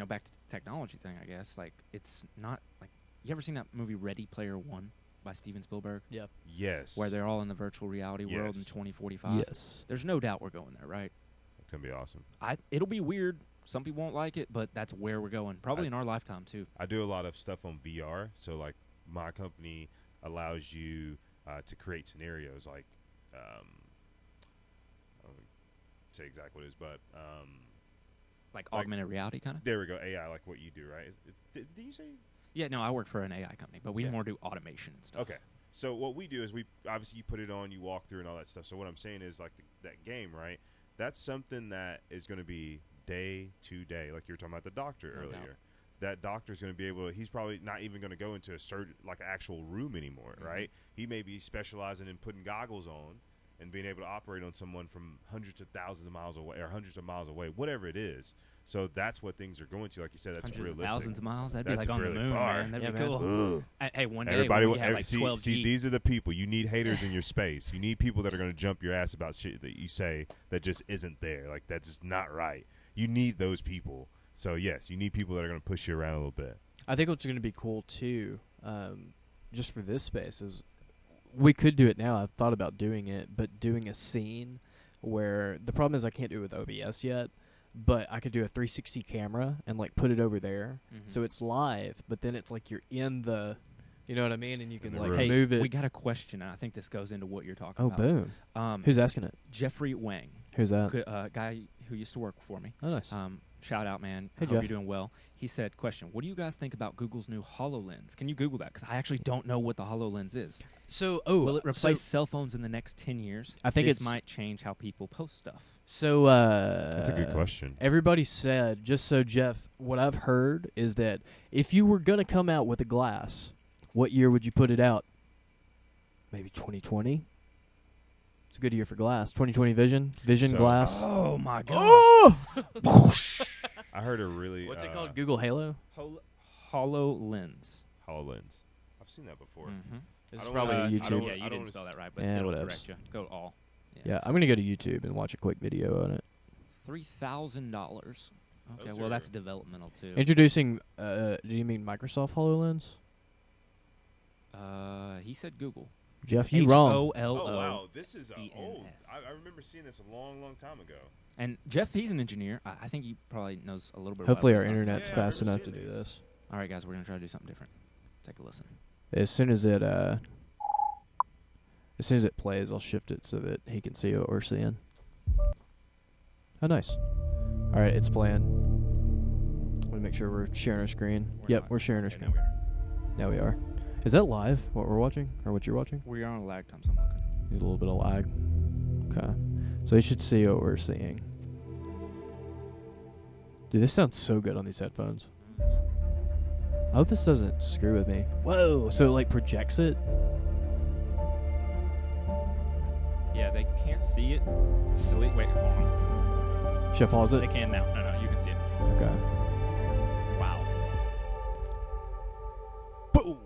back to the technology thing, I guess. Like, it's not, like, you ever seen that movie Ready Player One by Steven Spielberg? Yep. Yes. Where they're all in the virtual reality world in Yes. 2045? Yes. There's no doubt we're going there, right? It's going to be awesome. It'll be weird. Some people won't like it, but that's where we're going. Probably in our lifetime, too. I do a lot of stuff on VR. So, like, my company allows you to create scenarios like I don't say exactly what it is, but Like Like- augmented reality, kind of? there we go. AI, like what you do, right? Did you say? Yeah, no, I work for an AI company, but we Yeah. more do automation and stuff. Okay. So what we do is we obviously you put it on, you walk through and all that stuff. So what I'm saying is like that game, right? That's something that is going to be day to day. Like you were talking about the doctor No doubt. earlier. That doctor's going to be able to, he's probably not even going to go into a like an actual room anymore, Mhm. right? He may be specializing in putting goggles on and being able to operate on someone from hundreds of thousands of miles away or hundreds of miles away, whatever it is. So that's what things are going to. Like you said, that's Hundreds of realistic. thousands of miles? That'd be That's like on really the moon, far. man. That'd Yeah, be man. cool. Ugh. Hey, one day Everybody, when we have like 12 see, G. these are the people. You need haters in your space. You need people that are going to jump your ass about shit that you say that just isn't there. Like, that's just not right. You need those people. So, yes, you need people that are going to push you around a little bit. I think what's going to be cool too, just for this space, is we could do it now. I've thought about doing it, but doing a scene where the problem is I can't do it with OBS yet, but I could do a 360 camera and like put it over there, so it's live. But then it's like you're in the, you know what I mean, and you can like Hey, move it. we got a question. I think this goes into what you're talking Oh, about. boom! Who's asking it? Jeffrey Wang, Who's that? guy who used to work for me. Oh, nice. Shout out, man. Hey, I hope Jeff. you're doing well. He said, question, what do you guys think about Google's new HoloLens? Can you Google that? Because I actually don't know what the HoloLens is. So, Will it replace cell phones in the next 10 years? I think this it's might change how people post stuff. So, That's a good question. Everybody said, just so Jeff, what I've heard is that if you were going to come out with a glass, what year would you put it out? Maybe 2020? It's a good year for glass. 2020 Vision So, glass. Oh, my God. Oh! I heard a really What's it called? Google Halo? HoloLens. HoloLens. I've seen that before. This I is don't probably wanna- I YouTube. don't- Yeah, you don't didn't spell that right, but Yeah, it'll whatevs. correct you. Go all. Yeah, I'm going to go to YouTube and watch a quick video on it. $3,000. Okay, Those well, are- that's developmental, too. Introducing, do you mean Microsoft HoloLens? He said Google. Jeff, you wrong. H-O-L-O. Oh, wow. This is E-N-S. old. I remember seeing this a long, long time ago. And Jeff, he's an engineer. I think he probably knows a little bit Hopefully about our this. internet's Yeah, I've fast never enough to seen do these. this. All right, guys, we're going to try to do something different. Take a listen. As soon as it plays, I'll shift it so that he can see what we're seeing. Oh, nice. All right, it's playing. Want to make sure we're sharing our screen. Yep, we're sharing our Okay, screen. Now we are. Is that live, what we're watching, or what you're watching? We are on a lag time, so I'm looking. Need a little bit of lag. Okay. So you should see what we're seeing. Dude, this sounds so good on these headphones. I hope this doesn't screw with me. Whoa! So it like projects it? Yeah, they can't see it. So wait, hold on. Should I pause it? They can now. No, you can see it. Okay. Wow. Boom!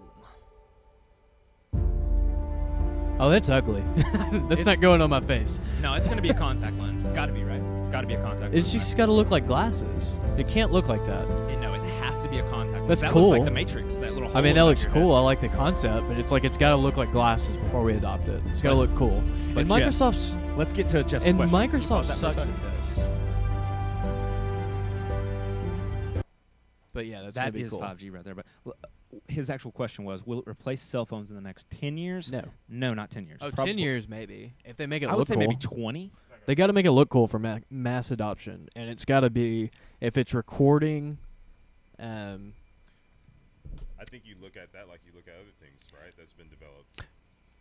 Oh, that's ugly. That's not It's- going on my face. No, it's going to be a contact lens. It's got to be, right? It's got to be a contact lens. It's just got to look like glasses. It can't look like that. No, it has to be a contact lens. That's that cool. looks like the Matrix, that little hole I mean, in that the looks back of your cool. head. I like the concept, but it's like it's got to look like glasses before we adopt it. It's got to look cool. But And Jeff, Microsoft's Let's get to Jeff's and question. Can you Microsoft pause that for a sucks second? at this. But yeah, that's gonna That be is cool. 5G right there. But his actual question was, will it replace cell phones in the next 10 years? No. No, not 10 years. Oh, Probably- 10 years maybe. If they make it I look would say cool. maybe 20. They got to make it look cool for mass adoption, and it's got to be if it's recording. I think you look at that like you look at other things, right? That's been developed.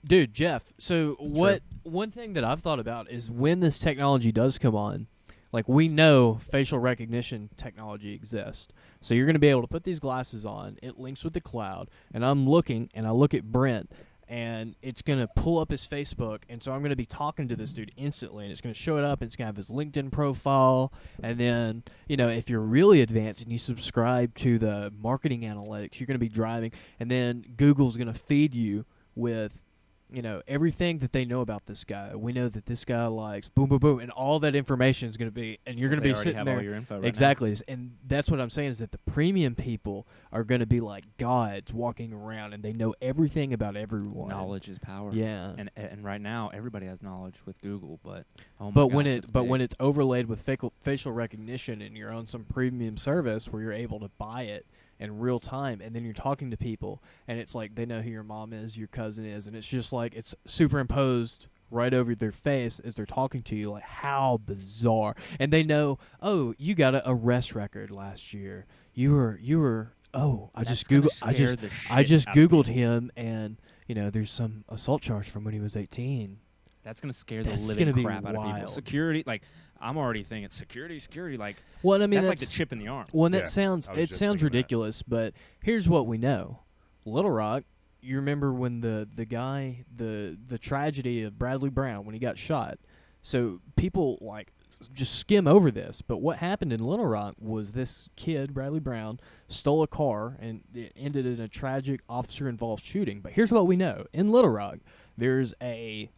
Dude, Jeff. So what? One thing that I've thought about is when this technology does come on, like we know facial recognition technology exists. So you're going to be able to put these glasses on. It links with the cloud, and I'm looking, and I look at Brent, and it's going to pull up his Facebook, and so I'm going to be talking to this dude instantly, and it's going to show it up, and it's going to have his LinkedIn profile, and then, you know, if you're really advanced and you subscribe to the marketing analytics, you're going to be driving, and then Google's going to feed you with, you know, everything that they know about this guy. We know that this guy likes boom, boom, boom, and all that information is going to be, and you're going to be sitting have there. all your info right Exactly, and that's what I'm saying is that the premium people are going to be like gods walking around, and they know everything about everyone. Knowledge is power. Yeah. And right now everybody has knowledge with Google, but oh my But gosh, when it's when big. it's overlaid with facial recognition, and you're on some premium service where you're able to buy it in real time, and then you're talking to people, and it's like they know who your mom is, your cousin is, and it's just like it's superimposed right over their face as they're talking to you. Like, how bizarre! And they know, oh, you got an arrest record last year. You were. Oh, I That's just gonna googled. scare the I shit just out of googled people. him, and you know, there's some assault charge from when he was 18. That's gonna scare the That's living gonna be crap out of people. wild. Security, like I'm already thinking security. Like Well, I mean, that's like the chip in the arm. Well, and Yeah, that sounds I was it just sounds thinking that. ridiculous, but here's what we know: Little Rock. You remember when the guy, the tragedy of Bradley Brown when he got shot. So people like just skim over this, but what happened in Little Rock was this kid, Bradley Brown, stole a car and it ended in a tragic officer-involved shooting. But here's what we know: in Little Rock, there's a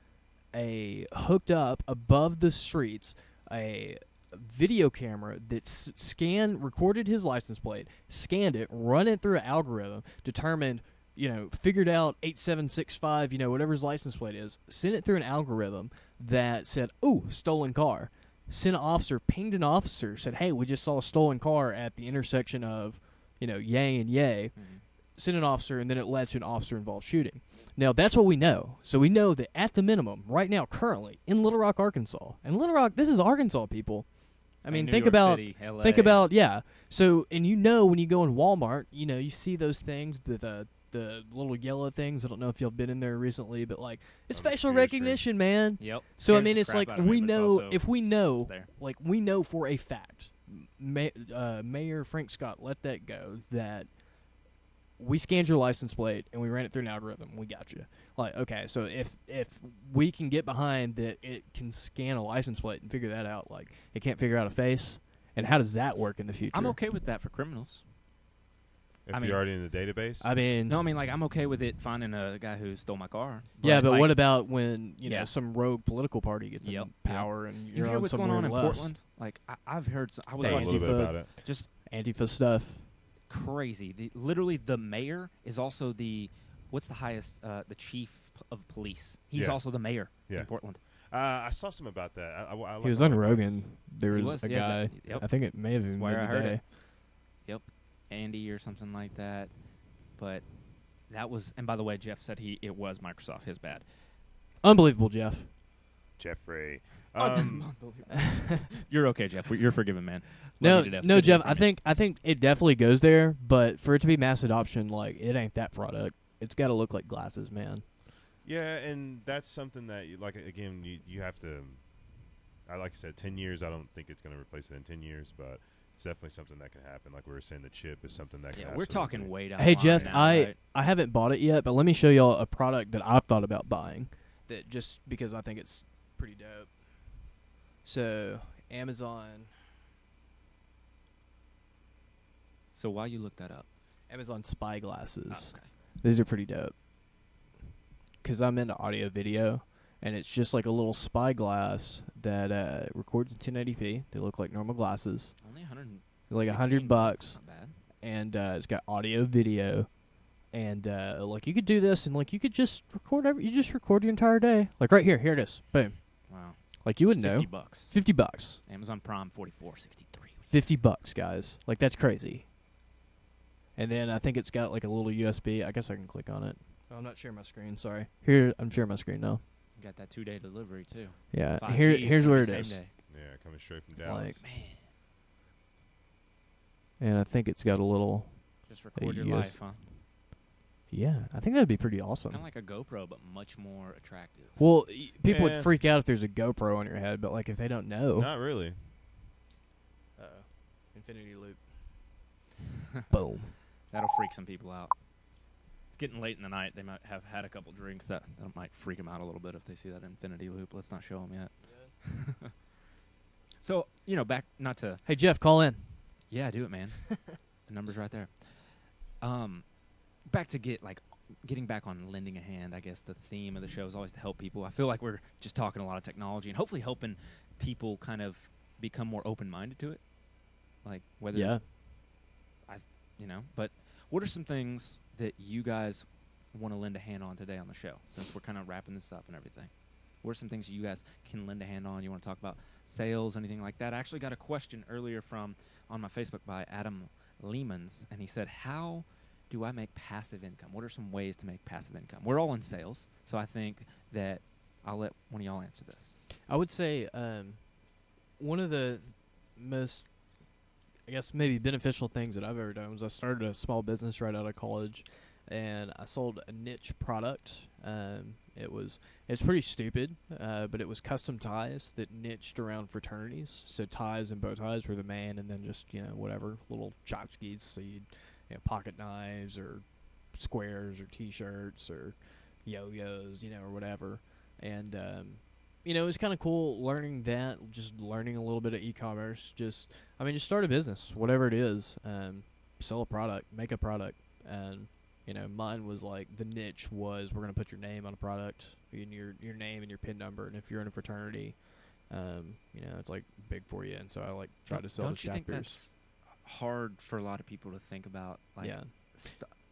hooked up above the streets a video camera that recorded his license plate, scanned it, run it through an algorithm, determined, figured out 8765, whatever his license plate is, sent it through an algorithm that said, "Ooh, stolen car." Sent an officer, pinged an officer, said, "Hey, we just saw a stolen car at the intersection of, yay and yay." Mm-hmm. Sent an officer, and then it led to an officer-involved shooting. Now, that's what we know. So we know that at the minimum, right now, currently, in Little Rock, Arkansas, and Little Rock, this is Arkansas, people. I mean, New think York about, City, LA. yeah. So, and when you go in Walmart, you see those things, the little yellow things. I don't know if you've been in there recently, but like, it's facial recognition, man. Yep. So, I Scares mean, the it's crap like, out of me, but it's we know, there. like, we know for a fact, Mayor Frank Scott let that go, that we scanned your license plate and we ran it through an algorithm. We got you. Like, okay, so if we can get behind that, it can scan a license plate and figure that out. Like, it can't figure out a face. And how does that work in the future? I'm okay with that for criminals. If you're already in the database? I'm okay with it finding a guy who stole my car. Yeah, but like, what about when, Yeah. some rogue political party gets Yep, in power and you you're hear on what's some going on weird in list? Portland? Like, I've heard. I was Talk a watching little bit Antifa. about it. just Antifa stuff. crazy. Literally, the mayor is also what's the highest? The chief of police. He's Yeah. also the mayor Yeah. in Portland. I saw some about that. I like He was all on the Rogan. There He was was, a yeah, guy. yep. I think it may have even Swear been I heard today. it. Yep, Andy or something like that. But that was. And by the way, Jeff said it was Microsoft. His bad. Unbelievable, Jeff. Jeffrey. You're okay, Jeff. You're forgiven, man. No, Love you to death. no, Good to hear Jeff. from you. I think it definitely goes there, but for it to be mass adoption, like, it ain't that product. It's got to look like glasses, man. Yeah, and that's something that, again, you have to. Like I said, 10 years. I don't think it's going to replace it in 10 years, but it's definitely something that can happen. Like we were saying, the chip is something that can. Yeah, we're talking absolutely- way down. Hey, the line Jeff, now, I right? haven't bought it yet, but let me show y'all a product that I've thought about buying. That just because I think it's pretty dope. So Amazon So while you look that up, spy glasses. okay. These are pretty dope. Because I'm into audio video, and it's just like a little spy glass that records in 1080p. They look like normal glasses. Only 100. They're like $100, Not bad. and it's got audio, video, and like you could do this, and like you could just record you just record your entire day. Like right here, here it is, boom. Wow. Like you wouldn't know. $50. $50. Amazon Prime 44.63. $50, guys. Like that's crazy. And then I think it's got like a little USB. I guess I can click on it. Oh, I'm not sharing my screen. Sorry. Here, I'm sharing my screen now. You got that 2-day delivery too. Yeah. 5G Here's is where it coming is. same day. Yeah, coming straight from Dallas. Like, Man, and I think it's got a little. just record your US life, huh? Yeah, I think that'd be pretty awesome. Kind of like a GoPro, but much more attractive. Well, people would Yeah. freak out if there's a GoPro on your head, but like if they don't know. Not really. Infinity loop. Boom. That'll freak some people out. It's getting late in the night. They might have had a couple drinks. That might freak them out a little bit if they see that infinity loop. Let's not show them yet. So, back, not to... Hey, Jeff, call in. Yeah, do it, man. The number's right there. Back to getting back on Lending a Hand. I guess the theme of the show is always to help people. I feel like we're just talking a lot of technology and hopefully helping people kind of become more open-minded to it. Like whether Yeah. But what are some things that you guys want to lend a hand on today on the show, since we're kind of wrapping this up and everything? What are some things you guys can lend a hand on? You want to talk about sales, anything like that? I actually got a question earlier on my Facebook by Adam Lehmans, and he said, how do I make passive income? What are some ways to make passive income? We're all in sales, so I think that I'll let one of y'all answer this. I would say one of the most, I guess, maybe beneficial things that I've ever done was I started a small business right out of college, and I sold a niche product. It's pretty stupid, but it was custom ties that niched around fraternities. So ties and bow ties were the main, and then just whatever little tchotchkes, so you'd pocket knives or squares or T-shirts or yo-yos, or whatever. And it was kind of cool learning that, just learning a little bit of e-commerce. Just start a business, whatever it is. Sell a product, make a product. And, mine was like, the niche was we're going to put your name on a product, and your name and your PIN number. And if you're in a fraternity, you know, it's like big for you, and so I like try to sell Don't the you think chapters. that's hard for a lot of people to think about? Like, Yeah.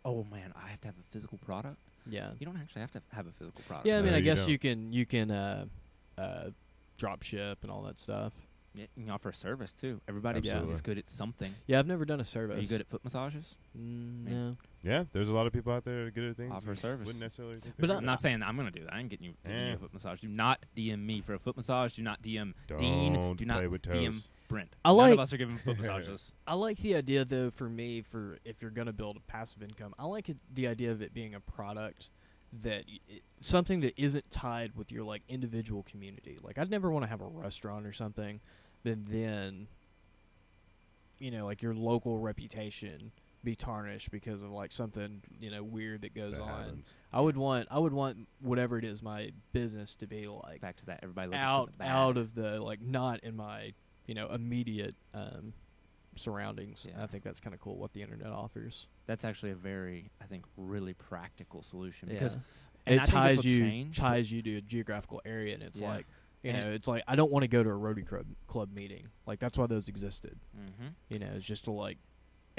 Oh man, I have to have a physical product. Yeah. You don't actually have to have a physical product. Yeah, I mean, No, I you guess don't. you can drop ship and all that stuff. Yeah, you can offer a service too. Everybody Absolutely. is good at something. Yeah, I've never done a service. Are you good at foot massages? No. Yeah, there's a lot of people out there that are good at things. Offer a you service. Wouldn't necessarily think But they're I'm good. not saying I'm going to do that. I ain't getting you Eh. a foot massage. Do not DM me for a foot massage. Do not DM Don't Deane. Do not play with DM toes. Brent. I None like- of us are giving foot massages. I like the idea, though, for me, for if you're going to build a passive income, I like the idea of it being a product that something that isn't tied with your like individual community. Like, I'd never want to have a restaurant or something, but then, you know, like your local reputation be tarnished because of like something, you know, weird that goes That on. happens. I would want whatever it is, my business to be like Back to that. Everybody looking out for the bad. out of the like not in my, you know, immediate surroundings. Yeah. I think that's kind of cool what the internet offers. That's actually a very, I think, really practical solution Yeah. because It and I think ties this'll you change, but- ties you to a geographical area, and it's Yeah. like, you And- know, it's like I don't want to go to a Rotary Club meeting. Like, that's why those existed. Mhm. You know, it's just to like,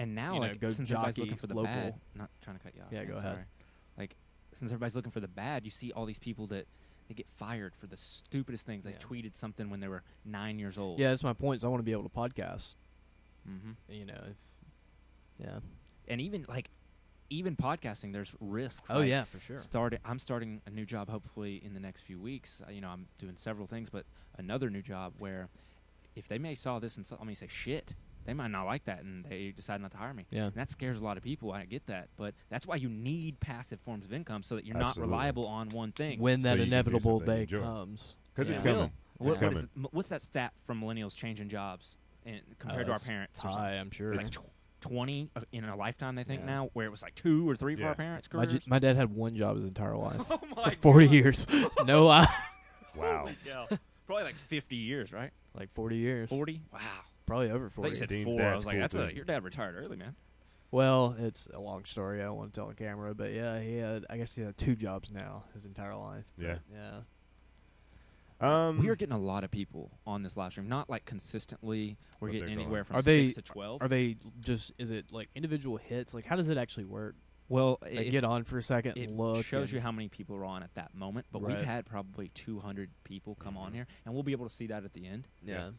And now, you know, like, go since everybody's looking jockey for the local. bad, not trying to cut you off. Yeah, man, go ahead. sorry. Like, since everybody's looking for the bad, you see all these people that they get fired for the stupidest things. They Yeah. tweeted something when they were 9 years old. yeah, that's my point. Is I want to be able to podcast. Mm-hmm. You know, if yeah. And even podcasting, there's risks. Oh like yeah, for sure. I'm starting a new job hopefully in the next few weeks. You know, I'm doing several things, but another new job where if they may saw this and saw me say shit, they might not like that and they decide not to hire me. Yeah. And that scares a lot of people. I get that, but that's why you need passive forms of income so that you're Absolutely. not reliable on one thing. When So that you can do inevitable something you day enjoy. comes. Because Yeah. it's It will. coming. What It's is coming. it- what's that stat from millennials changing jobs compared to our It's parents? Or something? high, I'm sure. Like 20 in a lifetime, they think Yeah. now, where it was like 2 or 3 for Yeah. our parents' My, careers. my dad had one job his entire life. Oh my For 40 God. years. No lie. Wow. Holy cow. Probably like 50 years, right? Like 40 years. 40? Wow. Probably over I thought 40. you said Deane's 4. I dad's was like, cool, that's too. your dad retired early, man. Well, it's a long story. I don't want to tell on camera, but yeah, I guess he had 2 jobs now his entire life. Yeah. But, yeah. We are getting a lot of people on this live stream. Not like consistently. We're But getting they're going. anywhere from Are they- 6 to 12. Are they just, is it like individual hits? Like, how does it actually work? Well, They get on for a second it and look. shows and- you how many people are on at that moment. But Right. we've had probably 200 people come on Mhm. here, and we'll be able to see that at the end. Yeah.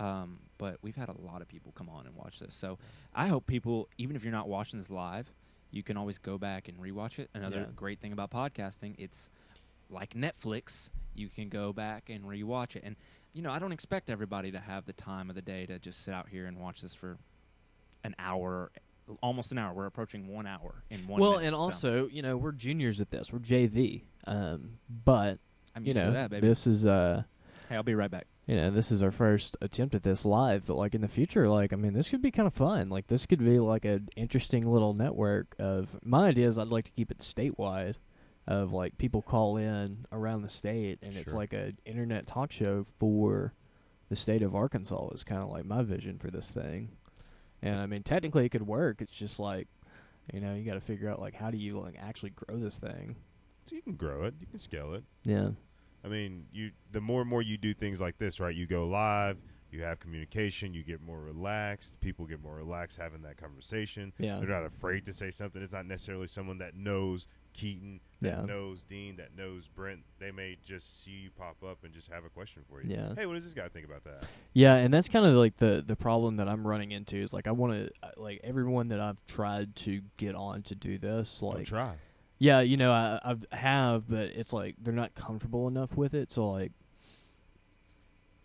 But we've had a lot of people come on and watch this. So I hope people, even if you're not watching this live, you can always go back and rewatch it. Another Yeah. great thing about podcasting, it's like Netflix. You can go back and rewatch it. And, you know, I don't expect everybody to have the time of the day to just sit out here and watch this for an hour, almost an hour. We're approaching 1 hour in 1 Well, minute, and so also, you know, we're juniors at this. We're JV. But, I'm you used to know, that, baby. this is, Hey, I'll be right back. you know, this is our first attempt at this live, but like in the future, like, I mean, this could be kind of fun. Like, this could be like an interesting little network of, my idea is I'd like to keep it statewide, of like people call in around the state, and it's Sure. like an internet talk show for the state of Arkansas is kind of like my vision for this thing. And I mean, technically it could work. It's just like, you know, you got to figure out like, how do you like actually grow this thing? So you can grow it. You can scale it. Yeah. I mean, the more and more you do things like this, right? You go live, you have communication, you get more relaxed. People get more relaxed having that conversation. Yeah. They're not afraid to say something. It's not necessarily someone that knows Keaton, that Yeah. knows Deane, that knows Brent. They may just see you pop up and just have a question for you. Yeah. Hey, what does this guy think about that? Yeah, and that's kind of like the problem that I'm running into is like I want to like everyone that I've tried to get on to do this Don't like try. yeah, you know, I have, but it's like they're not comfortable enough with it. So like,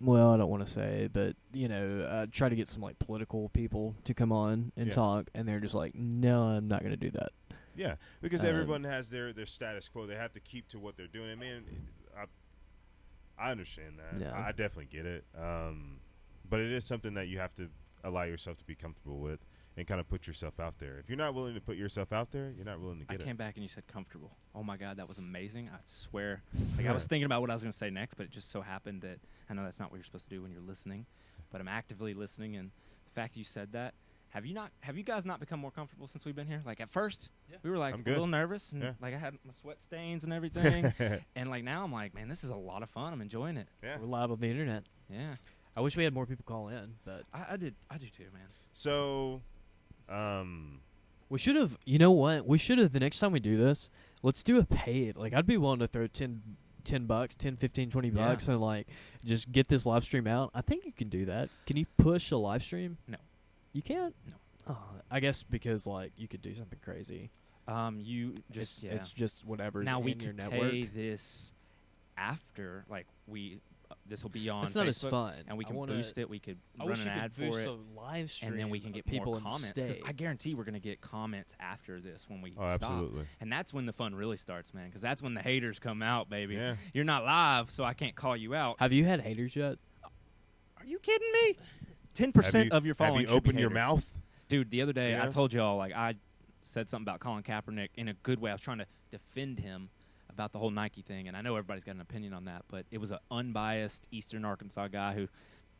well, I don't want to say, but you know, try to get some like political people to come on and Yeah. talk, and they're just like, no, I'm not going to do that. Yeah, because Um, everyone has their status quo. They have to keep to what they're doing. I mean, I understand that. Yeah. I definitely get it. But it is something that you have to allow yourself to be comfortable with and kind of put yourself out there. If you're not willing to put yourself out there, you're not willing to I get came it. back and you said comfortable. Oh my God, that was amazing. I swear. Like I was thinking about what I was going to say next, but it just so happened that I know that's not what you're supposed to do when you're listening, but I'm actively listening. And the fact that you said that Have you guys not become more comfortable since we've been here? Like at first, we were like I'm a good. little nervous, and Yeah. like I had my sweat stains and everything, and like now I'm like, man, this is a lot of fun. I'm enjoying it. Yeah. We're live on the internet. Yeah, I wish we had more people call in, but I do too, man. So, we should have. You know what? We should have. The next time we do this, let's do a paid. Like I'd be willing to throw $10, 15, 20 Yeah. bucks, and like just get this live stream out. I think you can do that. Can you push a live stream? No. You can't. No. Oh, I guess because like you could do something crazy. You just It's just whatever's now in we your could network. pay this after, like this will be on It's not as Facebook, fun. and we I can wanna- boost it. We could I run wish an you ad could boost for it, a live stream, and then we can get of people more in the comments. 'Cause state. I guarantee we're gonna get comments after this when we oh, stop. absolutely. And that's when the fun really starts, man. Because that's when the haters come out, baby. Yeah. You're not live, so I can't call you out. Have you had haters yet? Are you kidding me? 10% of your following Have you should be opened your haters. mouth? Dude, the other day Yeah. I told y'all, like, I said something about Colin Kaepernick in a good way. I was trying to defend him about the whole Nike thing, and I know everybody's got an opinion on that, but it was an unbiased Eastern Arkansas guy who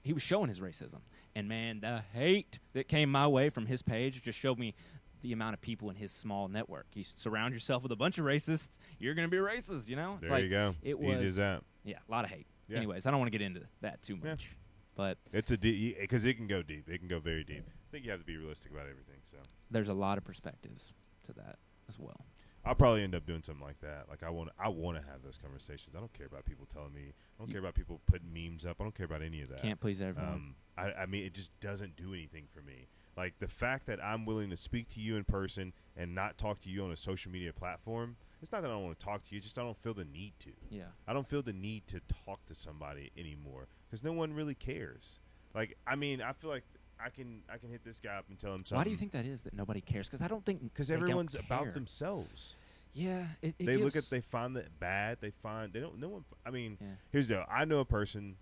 he was showing his racism. And, man, the hate that came my way from his page just showed me the amount of people in his small network. You surround yourself with a bunch of racists, you're going to be racist, you know? It's There like, you go. it Easy was, as that. yeah, a lot of hate. Yeah. Anyways, I don't want to get into that too Yeah. much. But It's a deep because it can go deep. It can go very deep. I think you have to be realistic about everything. So there's a lot of perspectives to that as well. I'll probably end up doing something like that. Like I want to have those conversations. I don't care about people telling me. I don't care about people putting memes up. I don't care about any of that. Can't please everyone. I mean, it just doesn't do anything for me. Like the fact that I'm willing to speak to you in person and not talk to you on a social media platform. It's not that I don't want to talk to you. It's just I don't feel the need to. Yeah. I don't feel the need to talk to somebody anymore because no one really cares. Like, I mean, I feel like I can hit this guy up and tell him something. Why do you think that is that nobody cares? Because I don't think Because they don't everyone's care. about themselves. Yeah, it They look gives- at, they find that bad. They don't. No one. I mean, Yeah. here's the deal. I know a person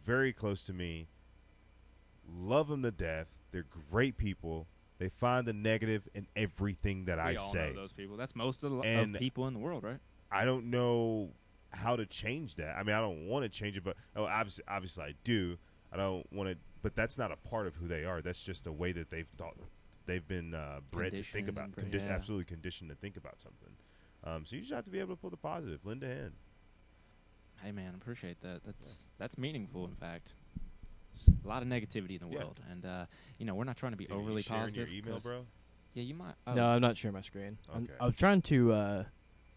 very close to me. Love them to death. They're great people. They find the negative in everything that I we all say. know those people. That's most of And people in the world, right? I don't know how to change that. I mean, I don't want to change it, but obviously I do. I don't want to, but that's not a part of who they are. That's just a way that they've been bred to think Conditioned about, and yeah. absolutely conditioned to think about something. So you just have to be able to pull the positive. Lend a hand. Hey, man, appreciate that. That's meaningful. In fact, there's a lot of negativity in the Yeah. world, and we're not trying to be Maybe overly sharing positive. your email, 'cause- bro. Yeah, you might. No, I'm not sharing my screen. Okay. I was trying to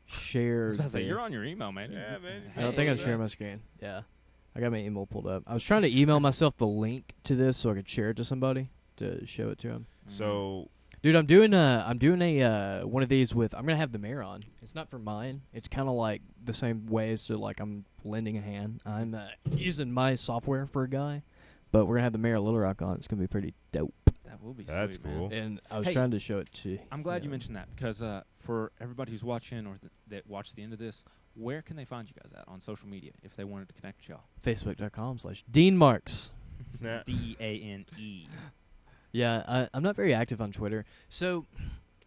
share. I was about to say, the- you're on your email, man. Yeah, man. I don't think I'm Hey. sharing my screen. Yeah, I got my email pulled up. I was trying to email myself the link to this so I could share it to somebody to show it to them. So Dude, I'm doing a one of these with. I'm gonna have the mayor on. It's not for mine. It's kind of like the same way as to like I'm lending a hand. I'm using my software for a guy, but we're gonna have the mayor of Little Rock on. It's gonna be pretty dope. That will be That's sweet, man. cool. And I was Hey, trying to show it to. I'm glad you know. mentioned that because for everybody who's watching or that watched the end of this, where can they find you guys at on social media if they wanted to connect with y'all? Facebook.com/Deane Marks. Nah. DANE. Yeah, I'm not very active on Twitter. So,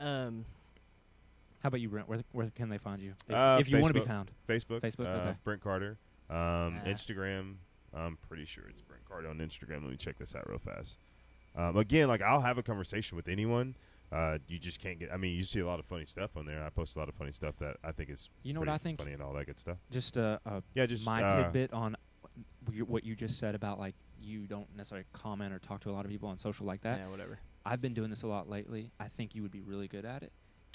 How about you, Brent? Where can they find you if you want to be Facebook. found? Facebook. Facebook, okay. Brent Carter. Instagram. I'm pretty sure it's Brent Carter on Instagram. Let me check this out real fast. Again, like I'll have a conversation with anyone. You just can't get. I mean, you see a lot of funny stuff on there. I post a lot of funny stuff that I think is. You know what pretty I think? funny and all that good stuff. Just Yeah, just my tidbit on what you just said about like you don't necessarily comment or talk to a lot of people on social like that. yeah, whatever. I've been doing this a lot lately. I think you would be really good at it.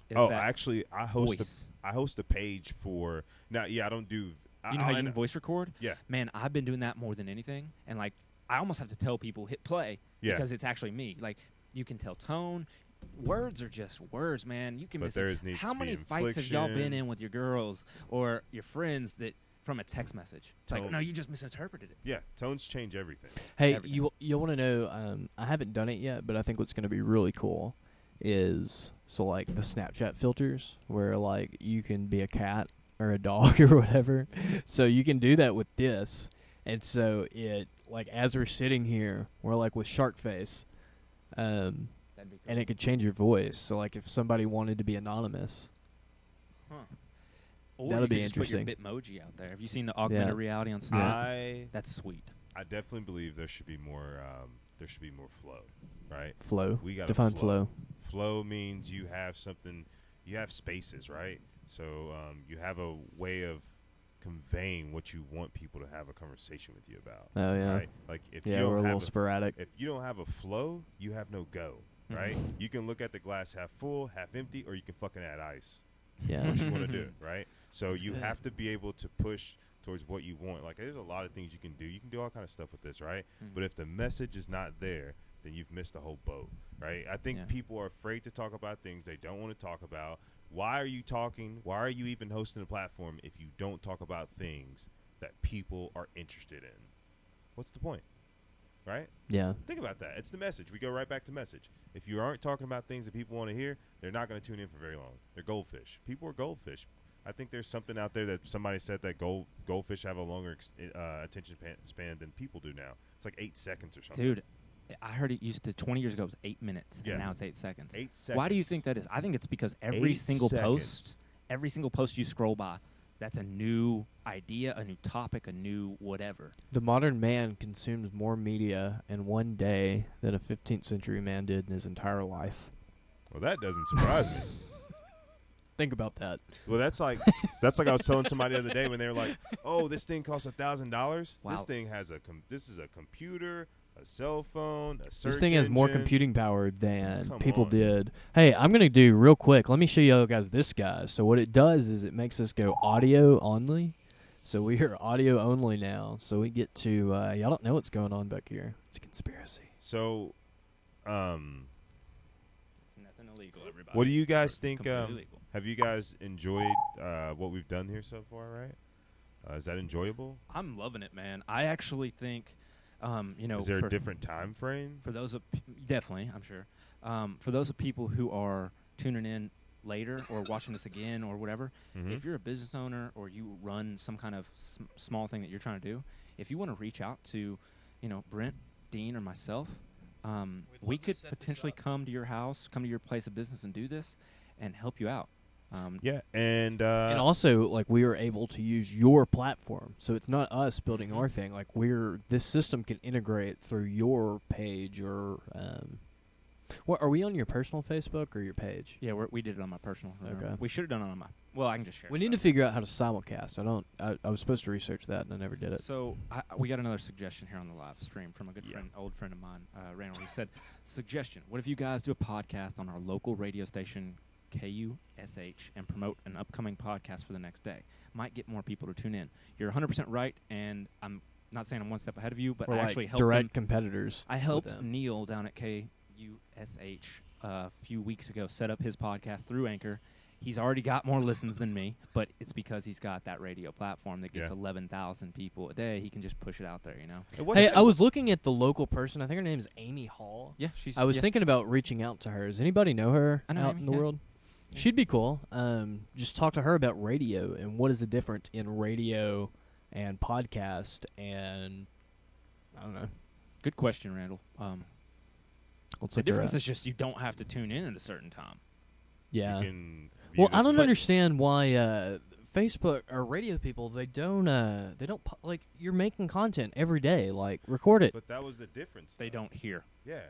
Is Oh, that actually, I host a page for now. Yeah, I don't do. You know how you can voice record? Yeah. Man, I've been doing that more than anything, and like I almost have to tell people hit play Yeah. because it's actually me. Like you can tell tone. Words are just words, man. You can But miss there it. needs How to be many fights have y'all been inflection. in with your girls or your friends that from a text message? It's like, Tone. no, you just misinterpreted it. Yeah, tones change everything. Hey, Everything. you want to know? I haven't done it yet, but I think what's going to be really cool is like the Snapchat filters, where like you can be a cat or a dog or whatever. So you can do that with this, and so it like as we're sitting here, we're like with shark face, That'd be cool. and it could change your voice. So like if somebody wanted to be anonymous, Huh. Or That'll you be could just put your interesting. Bitmoji out there. Have you seen the augmented Yeah. reality on Snap? I That's sweet. I definitely believe there should be more. There should be more flow, right? Flow. We got Define flow. Flow means you have something. You have spaces, right? So you have a way of conveying what you want people to have a conversation with you about. Oh yeah. Right? Like if you Yeah, don't we're a have little sporadic. if you don't have a flow, you have no go, right? You can look at the glass half full, half empty, or you can fucking add ice. Yeah. What you want to do, right? So That's you good. have to be able to push towards what you want. Like there's a lot of things you can do. You can do all kind of stuff with this, right? But if the message is not there, then you've missed the whole boat, right? I think people are afraid to talk about things they don't want to talk about. Why are you talking? Why are you even hosting a platform if you don't talk about things that people are interested in? What's the point, right? Yeah. Think about that. It's the message. We go right back to message. If you aren't talking about things that people want to hear, they're not going to tune in for very long. They're goldfish. People are goldfish. I think there's something out there that somebody said that goldfish have a longer attention span than people do now. It's like 8 seconds or something. Dude, I heard it used to 20 years ago it was 8 minutes, Yeah. and now it's 8 seconds. 8 seconds. Why do you think that is? I think it's because every 8 single seconds. post you scroll by, that's a new idea, a new topic, a new whatever. The modern man consumes more media in one day than a 15th century man did in his entire life. Well, that doesn't surprise me. Think about that. Well, that's like I was telling somebody the other day when they were like, "Oh, this thing costs $1,000. Wow. This thing has this is a computer, a cell phone, a search This thing has more engine." computing power than Come people on. did. Hey, I'm going to do real quick. Let me show you guys this, guys. So what it does is it makes us go audio only. So we are audio only now. So we get to, y'all don't know what's going on back here. It's a conspiracy. So, It's nothing illegal, everybody. what do you guys think? Completely legal. Have you guys enjoyed what we've done here so far? Right? Is that enjoyable? I'm loving it, man. I actually think, Is there a different time frame? for those of definitely, I'm sure. For those of people who are tuning in later or watching this again or whatever, Mhm. if you're a business owner or you run some kind of small thing that you're trying to do, if you want to reach out to, Brent, Deane, or myself, we could potentially come to your house, come to your place of business, and do this and help you out. Yeah, and also, like, we are able to use your platform. So it's not us building our thing. Like, this system can integrate through your page or, what, are we on your personal Facebook or your page? Yeah, we did it on my personal. Okay. We should have done it on my. Well, I can just share. We it. need to figure out how to simulcast. I was supposed to research that and I never did it. So we got another suggestion here on the live stream from a good friend, old friend of mine, Randall. He said, "Suggestion: what if you guys do a podcast on our local radio station, KUSH, and promote an upcoming podcast for the next day? Might get more people to tune in." You're 100% right, and I'm not saying I'm one step ahead of you, but We're I like actually helped direct them. competitors. I with helped them. Neil down at KUSH a few weeks ago set up his podcast through Anchor. He's already got more listens than me, but it's because he's got that radio platform that gets 11,000 people a day. He can just push it out there, Hey, I was looking at the local person. I think her name is Amy Hall. Yeah, she's. I was thinking about reaching out to her. Does anybody know her I know out Amy, in the yeah. world? Yeah. She'd be cool. Just talk to her about radio and what is the difference in radio and podcast and I don't know. Good question, Randall. Let's The look her difference up. is just you don't have to tune in at a certain time. Yeah. You can Well, view I this don't as- understand why Facebook or radio people they don't like you're making content every day, like record it. But that was the difference. They though. don't hear. Yeah.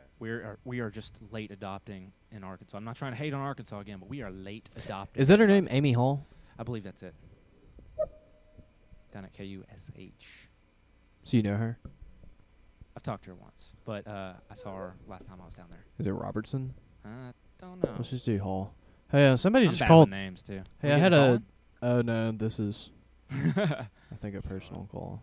We are just late adopting in Arkansas. I'm not trying to hate on Arkansas again, but we are late adopting. Is that her name, Amy Hall? I believe that's it. Down at KUSH. So you know her? I've talked to her once, but I saw her last time I was down there. Is it Robertson? I don't know. Let's just do Hall. Hey, somebody I'm just bad called. with names too. Hey, We I get had a a. Oh no, this is. I think a personal call.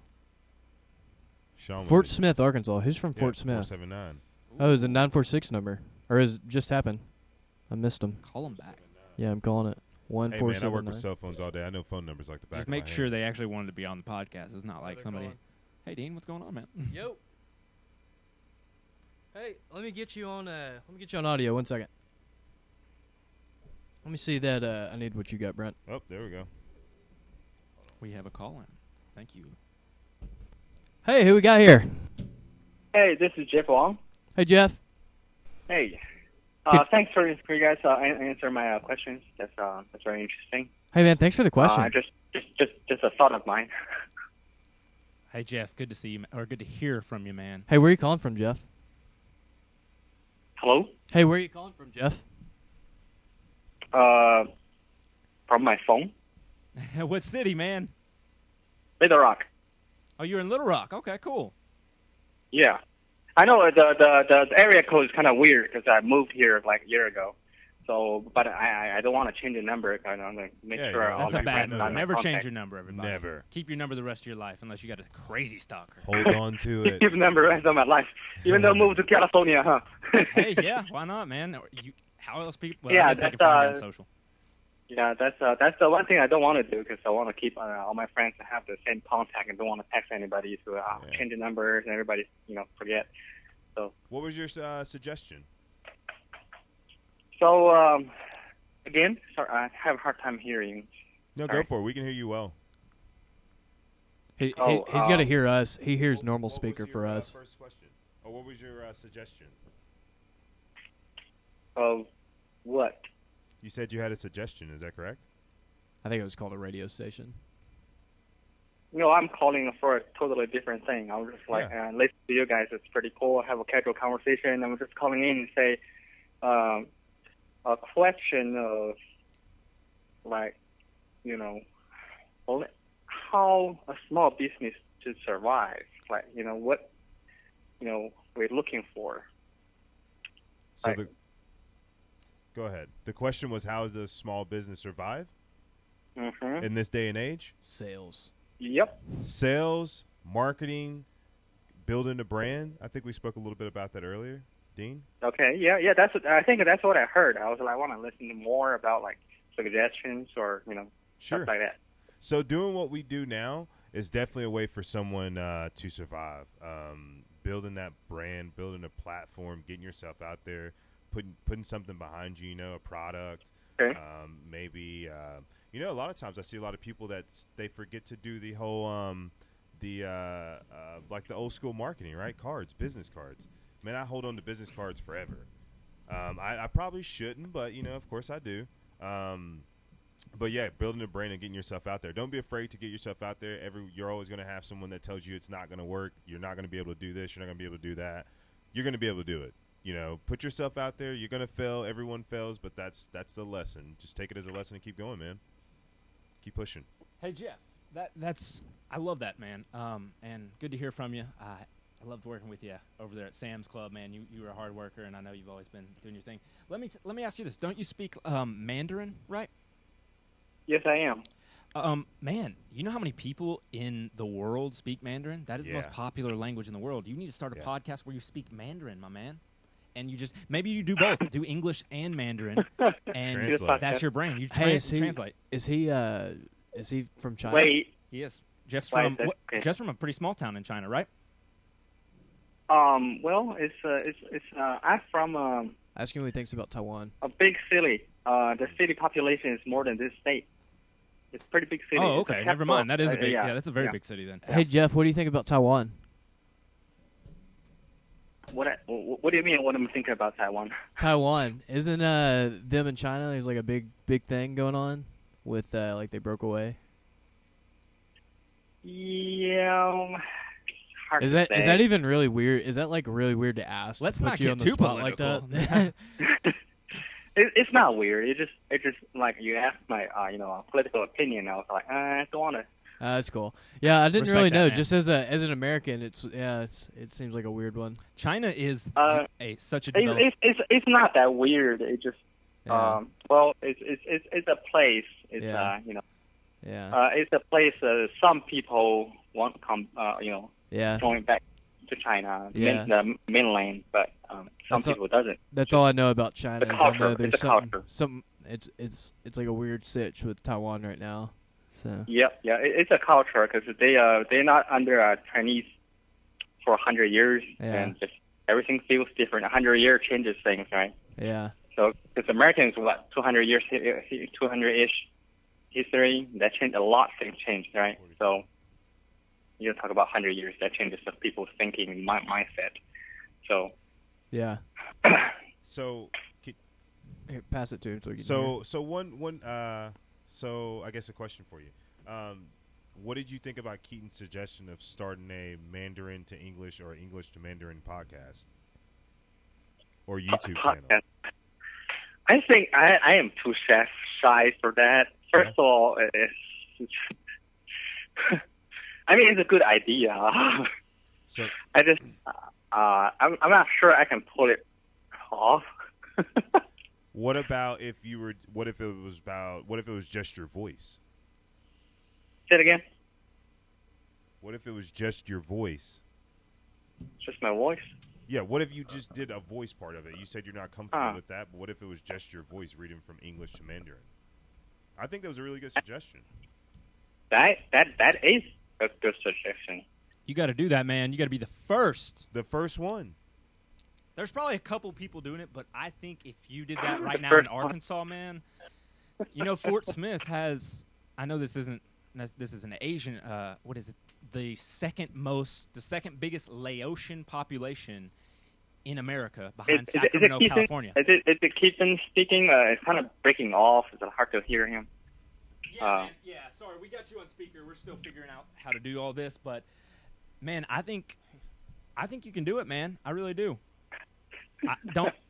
Sean was Fort at- Smith, Arkansas. Who's from yeah, Fort Smith? 479. Oh, is it 946 number? Or is it just happened? I missed him. Call them back. Yeah, I'm calling it. Hey man, I work 1479. with cell phones all day. I know phone numbers like the back Just of my make hand. sure they actually wanted to be on the podcast. It's not like they're somebody. calling. Hey, Deane, what's going on, man? Yo. Hey, let me get you on audio. 1 second. Let me see that. I need what you got, Brent. Oh, there we go. We have a call in. Thank you. Hey, who we got here? Hey, this is Jeff Wong. Hey, Jeff. Hey, Good. thanks for you guys answer my questions. That's very interesting. Hey, man. Thanks for the question. Just a thought of mine. Hey, Jeff. Good to see you, or good to hear from you, man. Hey, where are you calling from, Jeff? Hello? Hey, where are you calling from, Jeff? From my phone? What city, man? Little Rock. Oh, you're in Little Rock. Okay, cool. Yeah. I know the area code is kind of weird because I moved here like a year ago. So, but I don't want to change the number. I'm going to make Yeah, sure yeah, all That's my a bad friends move. are in Never change contact. your number, everybody. Never. Keep your number the rest of your life unless you got a crazy stalker. Hold on to it. Keep the number rest of my life. Even though I moved to California, huh? Hey, yeah, why not, man? How else people? Well, Yeah, I guess they can that's, find you on social. Yeah, that's the one thing I don't want to do because I want to keep all my friends to have the same contact and don't want to text anybody to change the numbers and everybody forget. So What was your suggestion? so again, sorry, I have a hard time hearing. No, Sorry. go for it. We can hear you well. He's Oh, got to hear us. He hears normal What was speaker your, for us. First question. Or what was your suggestion? Of what? You said you had a suggestion. Is that correct? I think it was called a radio station. No, I'm calling for a totally different thing. I was just like, listen to you guys. It's pretty cool. Have a casual conversation. I'm just calling in and say, a question of, like, how a small business to survive. Like, what, we're looking for. So Right. go ahead. The question was, how does a small business survive Mm-hmm. in this day and age? Sales. Yep. Sales, marketing, building a brand. I think we spoke a little bit about that earlier. Dean? Okay. Yeah. I think that's what I heard. I was like, I want to listen to more about like suggestions or Sure. stuff like that. So doing what we do now is definitely a way for someone to survive. Building that brand, building a platform, getting yourself out there, putting something behind you, a product. Okay. Maybe a lot of times I see a lot of people that they forget to do the whole like the old school marketing, right? Cards, business cards. Man, I hold on to business cards forever. I probably shouldn't, but of course I do. But yeah, building a brand and getting yourself out there. Don't be afraid to get yourself out there. You're always going to have someone that tells you it's not going to work. You're not going to be able to do this. You're not going to be able to do that. You're going to be able to do it. Put yourself out there. You're going to fail. Everyone fails, but that's the lesson. Just take it as a lesson and keep going, man. Keep pushing. Hey, Jeff. That's I love that, man. And good to hear from you. I loved working with you over there at Sam's Club, man. You were a hard worker, and I know you've always been doing your thing. Let me ask you this: don't you speak Mandarin, right? Yes, I am. Man, you know how many people in the world speak Mandarin? That is the most Yeah. popular language in the world. You need to start a Yeah. podcast where you speak Mandarin, my man. And maybe you do both, do English and Mandarin, and Translate. that's your brain. You Hey, is he translate. is he from China? Wait. He is. Jeff's Right, from that's okay. Jeff's from a pretty small town in China, right? Well, it's I'm from Ask him what he thinks about Taiwan. a big city. The city population is more than this state. It's a pretty big city. Oh, It's the okay. Never capital. mind. That is a big. yeah. Yeah, that's a very Yeah. big city then. Hey Jeff, what do you think about Taiwan? What do you mean? What am I thinking about Taiwan? Taiwan isn't them in China. There's like a big thing going on with like they broke away. Yeah. Hard Is to that say. even really weird? Is that like really weird to ask? Let's Put not you get on the too spot like political. that. It's not weird. It's just like you asked my political opinion. I was like, I don't want to. That's cool. Yeah, I didn't Respect really that, know. man. Just as an American, it seems like a weird one. China is such a developed. It's not that weird. It just Yeah. well, it's a place. It's Yeah. Yeah. it's a place some people want to come Yeah. going back to China, Yeah. the mainland, but some That's people doesn't. That's all I know about China. The Is I know culture. there's It's a culture. something. It's like a weird sitch with Taiwan right now. So Yep, yeah, it's a culture because they're not under Chinese for 100 years, Yeah. and just everything feels different. 100 years changes things, right? yeah. So because Americans what 200 years, 200-ish history, that changed a lot. Things changed, right? So you talk about 100 years, that changes the people's thinking, mindset. So Yeah. So Here, pass it to him so we can hear. So I guess a question for you. what did you think about Keaton's suggestion of starting a Mandarin to English or English to Mandarin podcast or YouTube channel? I think I am too shy for that. First of all, I mean, it's a good idea. So I just, I'm not sure I can pull it off. what about if you were? What if it was just your voice? Say it again. What if it was just your voice? Just my voice? Yeah. What if you just did a voice part of it? You said you're not comfortable with that, but what if it was just your voice reading from English to Mandarin? I think that was a really good suggestion. That is a good suggestion. You got to do that, man. You got to be the first. The first one. There's probably a couple people doing it, but I think if you did that right now in Arkansas, man, you know, Fort Smith has. I know this is an Asian. What is it? The second biggest Laotian population in America, behind Sacramento, California. Is it Keaton speaking? It's kind of breaking off. It's hard to hear him. Yeah, sorry, we got you on speaker. We're still figuring out how to do all this, but man, I think you can do it, man. I really do.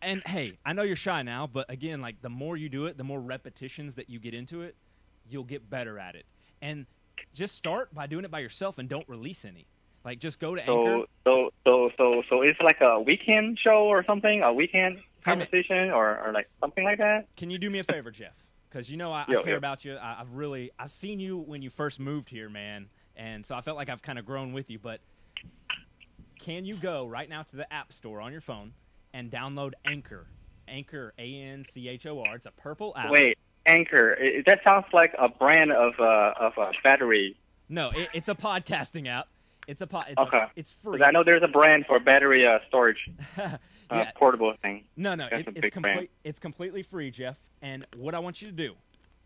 And hey, I know you're shy now, but again, like the more you do it, the more repetitions that you get into it, you'll get better at it. And just start by doing it by yourself and don't release any. Like just go to Anchor. So it's like a weekend show or something, a weekend conversation or like something like that. Can you do me a favor, Jeff? Because you know I care about you. I've seen you when you first moved here, man, and so I felt like I've kind of grown with you. But can you go right now to the App Store on your phone and download Anchor? Anchor, ANCHOR. It's a purple app. Wait, Anchor. That sounds like a brand of a battery. No, it's a podcasting app. It's okay. It's free. I know there's a brand for battery storage. Yeah. Portable thing. No, it's completely free, Jeff. And what I want you to do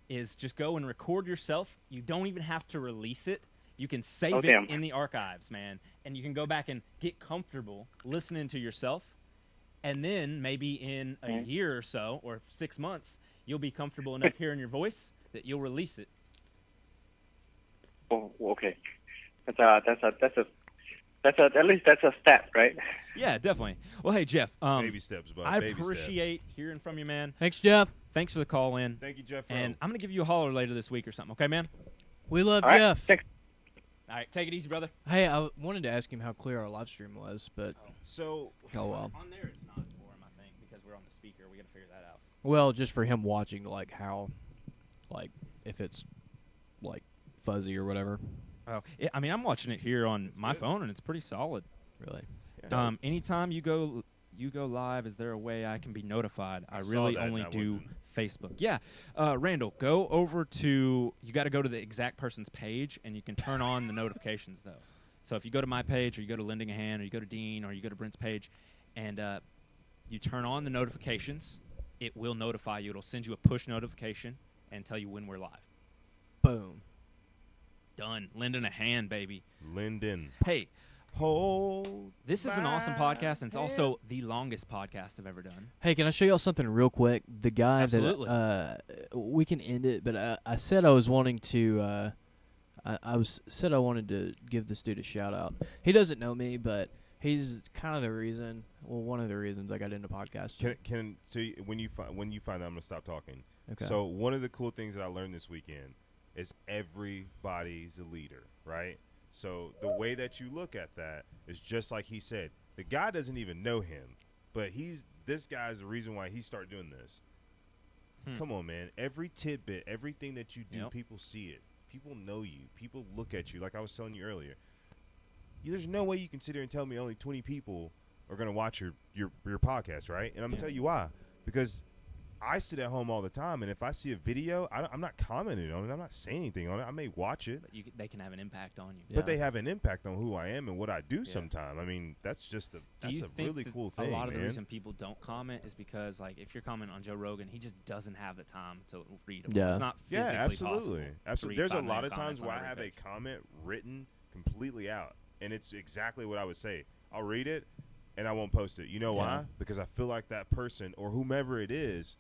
is just go and record yourself. You don't even have to release it. You can save it in the archives, man. And you can go back and get comfortable listening to yourself. And then maybe in a year or so, or 6 months, you'll be comfortable enough hearing your voice that you'll release it. Oh, okay. At least that's a step, right? Yeah, definitely. Well, hey, Jeff. Baby steps, bud. I appreciate hearing from you, man. Thanks, Jeff. Thanks for the call in. Thank you, Jeff. And I'm going to give you a holler later this week or something, okay, man? We love All right, Jeff. thanks. All right, take it easy, brother. Hey, I wanted to ask him how clear our live stream was, but So, oh well. On there, it's not for him, I think, because we're on the speaker. We got to figure that out. Well, just for him watching, like how, like if it's like fuzzy or whatever. Oh, I mean, I'm watching it here on my phone, and it's pretty solid. Really. yeah. Anytime you go live, is there a way I can be notified? I saw really that, only and I do wasn't. Facebook. Yeah, Randall, go over to. You got to go to the exact person's page, and you can turn on the notifications though. So if you go to my page, or you go to Linding A Hand, or you go to Deane, or you go to Brent's page, and you turn on the notifications, it will notify you. It'll send you a push notification and tell you when we're live. Boom. Done. Linding A Hand, baby. Linden. Hey, Hold. this is an awesome podcast, and it's also the longest podcast I've ever done. Hey, can I show y'all something real quick? The guy Absolutely. that we can end it, but I said I was wanting to. I wanted to give this dude a shout out. He doesn't know me, but he's kind of the reason. Well, one of the reasons I got into podcasting. When you find that, I'm gonna stop talking. Okay. So one of the cool things that I learned this weekend is everybody's a leader, right? So the way that you look at that is just like he said. The guy doesn't even know him, but this guy's the reason why he started doing this. Come on, man. Every tidbit, everything that you do, Yep. people see it. People know you. People look at you. Like I was telling you earlier, there's no way you can sit here and tell me only 20 people are going to watch your podcast, right? And I'm going to tell you why. Because I sit at home all the time, and if I see a video, I'm not commenting on it. I'm not saying anything on it. I may watch it. But they can have an impact on you. But they have an impact on who I am and what I do sometime. I mean, that's just that's a really cool thing, a lot of man. the reason people don't comment is because, like, if you're commenting on Joe Rogan, he just doesn't have the time to read them. Yeah. It's not physically possible to Absolutely. read There's a 5 lot minute of times comments on where I every have a page. comment written completely out, and it's exactly what I would say. I'll read it, and I won't post it. You know why? Because I feel like that person or whomever it is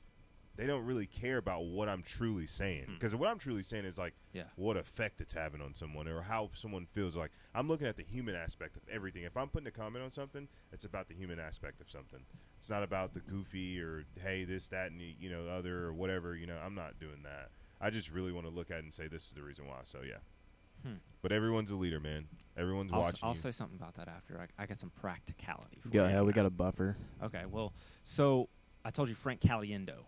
they don't really care about what I'm truly saying. Because what I'm truly saying is like what effect it's having on someone or how someone feels. Like I'm looking at the human aspect of everything. If I'm putting a comment on something, it's about the human aspect of something. It's not about the goofy or hey this, that, and the, other or whatever. I'm not doing that. I just really want to look at it and say this is the reason why. So yeah. But everyone's a leader, man. Everyone's watching. I'll you. say something about that after. I got some practicality for Go you. ahead. We got a buffer. Okay, well, so I told you Frank Caliendo,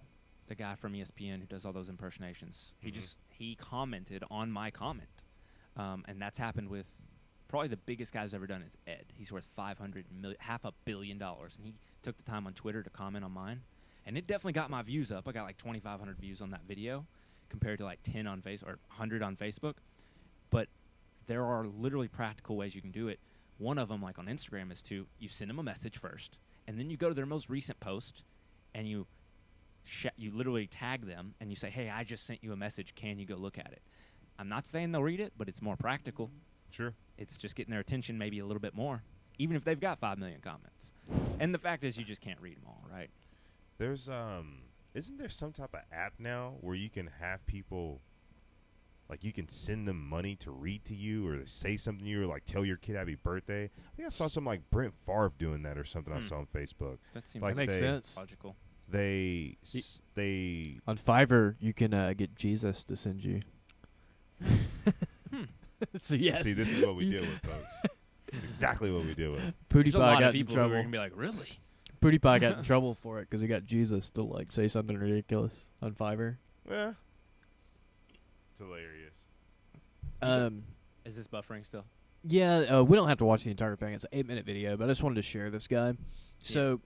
the guy from ESPN who does all those impersonations. He commented on my comment, and that's happened with probably the biggest guy who's ever done it is Ed. He's worth $500 million, $500 million, and he took the time on Twitter to comment on mine, and it definitely got my views up. I got like 2,500 views on that video, compared to like 10 on Facebook or 100 on Facebook. But there are literally practical ways you can do it. One of them, like on Instagram, is you send them a message first, and then you go to their most recent post, and you literally tag them, and you say, hey, I just sent you a message. Can you go look at it? I'm not saying they'll read it, but it's more practical. Sure. It's just getting their attention maybe a little bit more, even if they've got 5 million comments. And the fact is you just can't read them all, right? There's isn't there some type of app now where you can have people, like you can send them money to read to you or say something to you or like tell your kid happy birthday? I think I saw something like Brent Favre doing that or something I saw on Facebook. That seems like that makes sense. Logical. They On Fiverr, you can get Jesus to send you. So yes. See, this is what we deal with, folks. It's exactly what we deal with. PewDiePie There's a lot got of in people who are trouble. going to be like, really? PewDiePie got in trouble for it because he got Jesus to like say something ridiculous on Fiverr. Yeah. It's hilarious. Is this buffering still? Yeah, we don't have to watch the entire thing. It's an 8-minute video, but I just wanted to share this guy. So,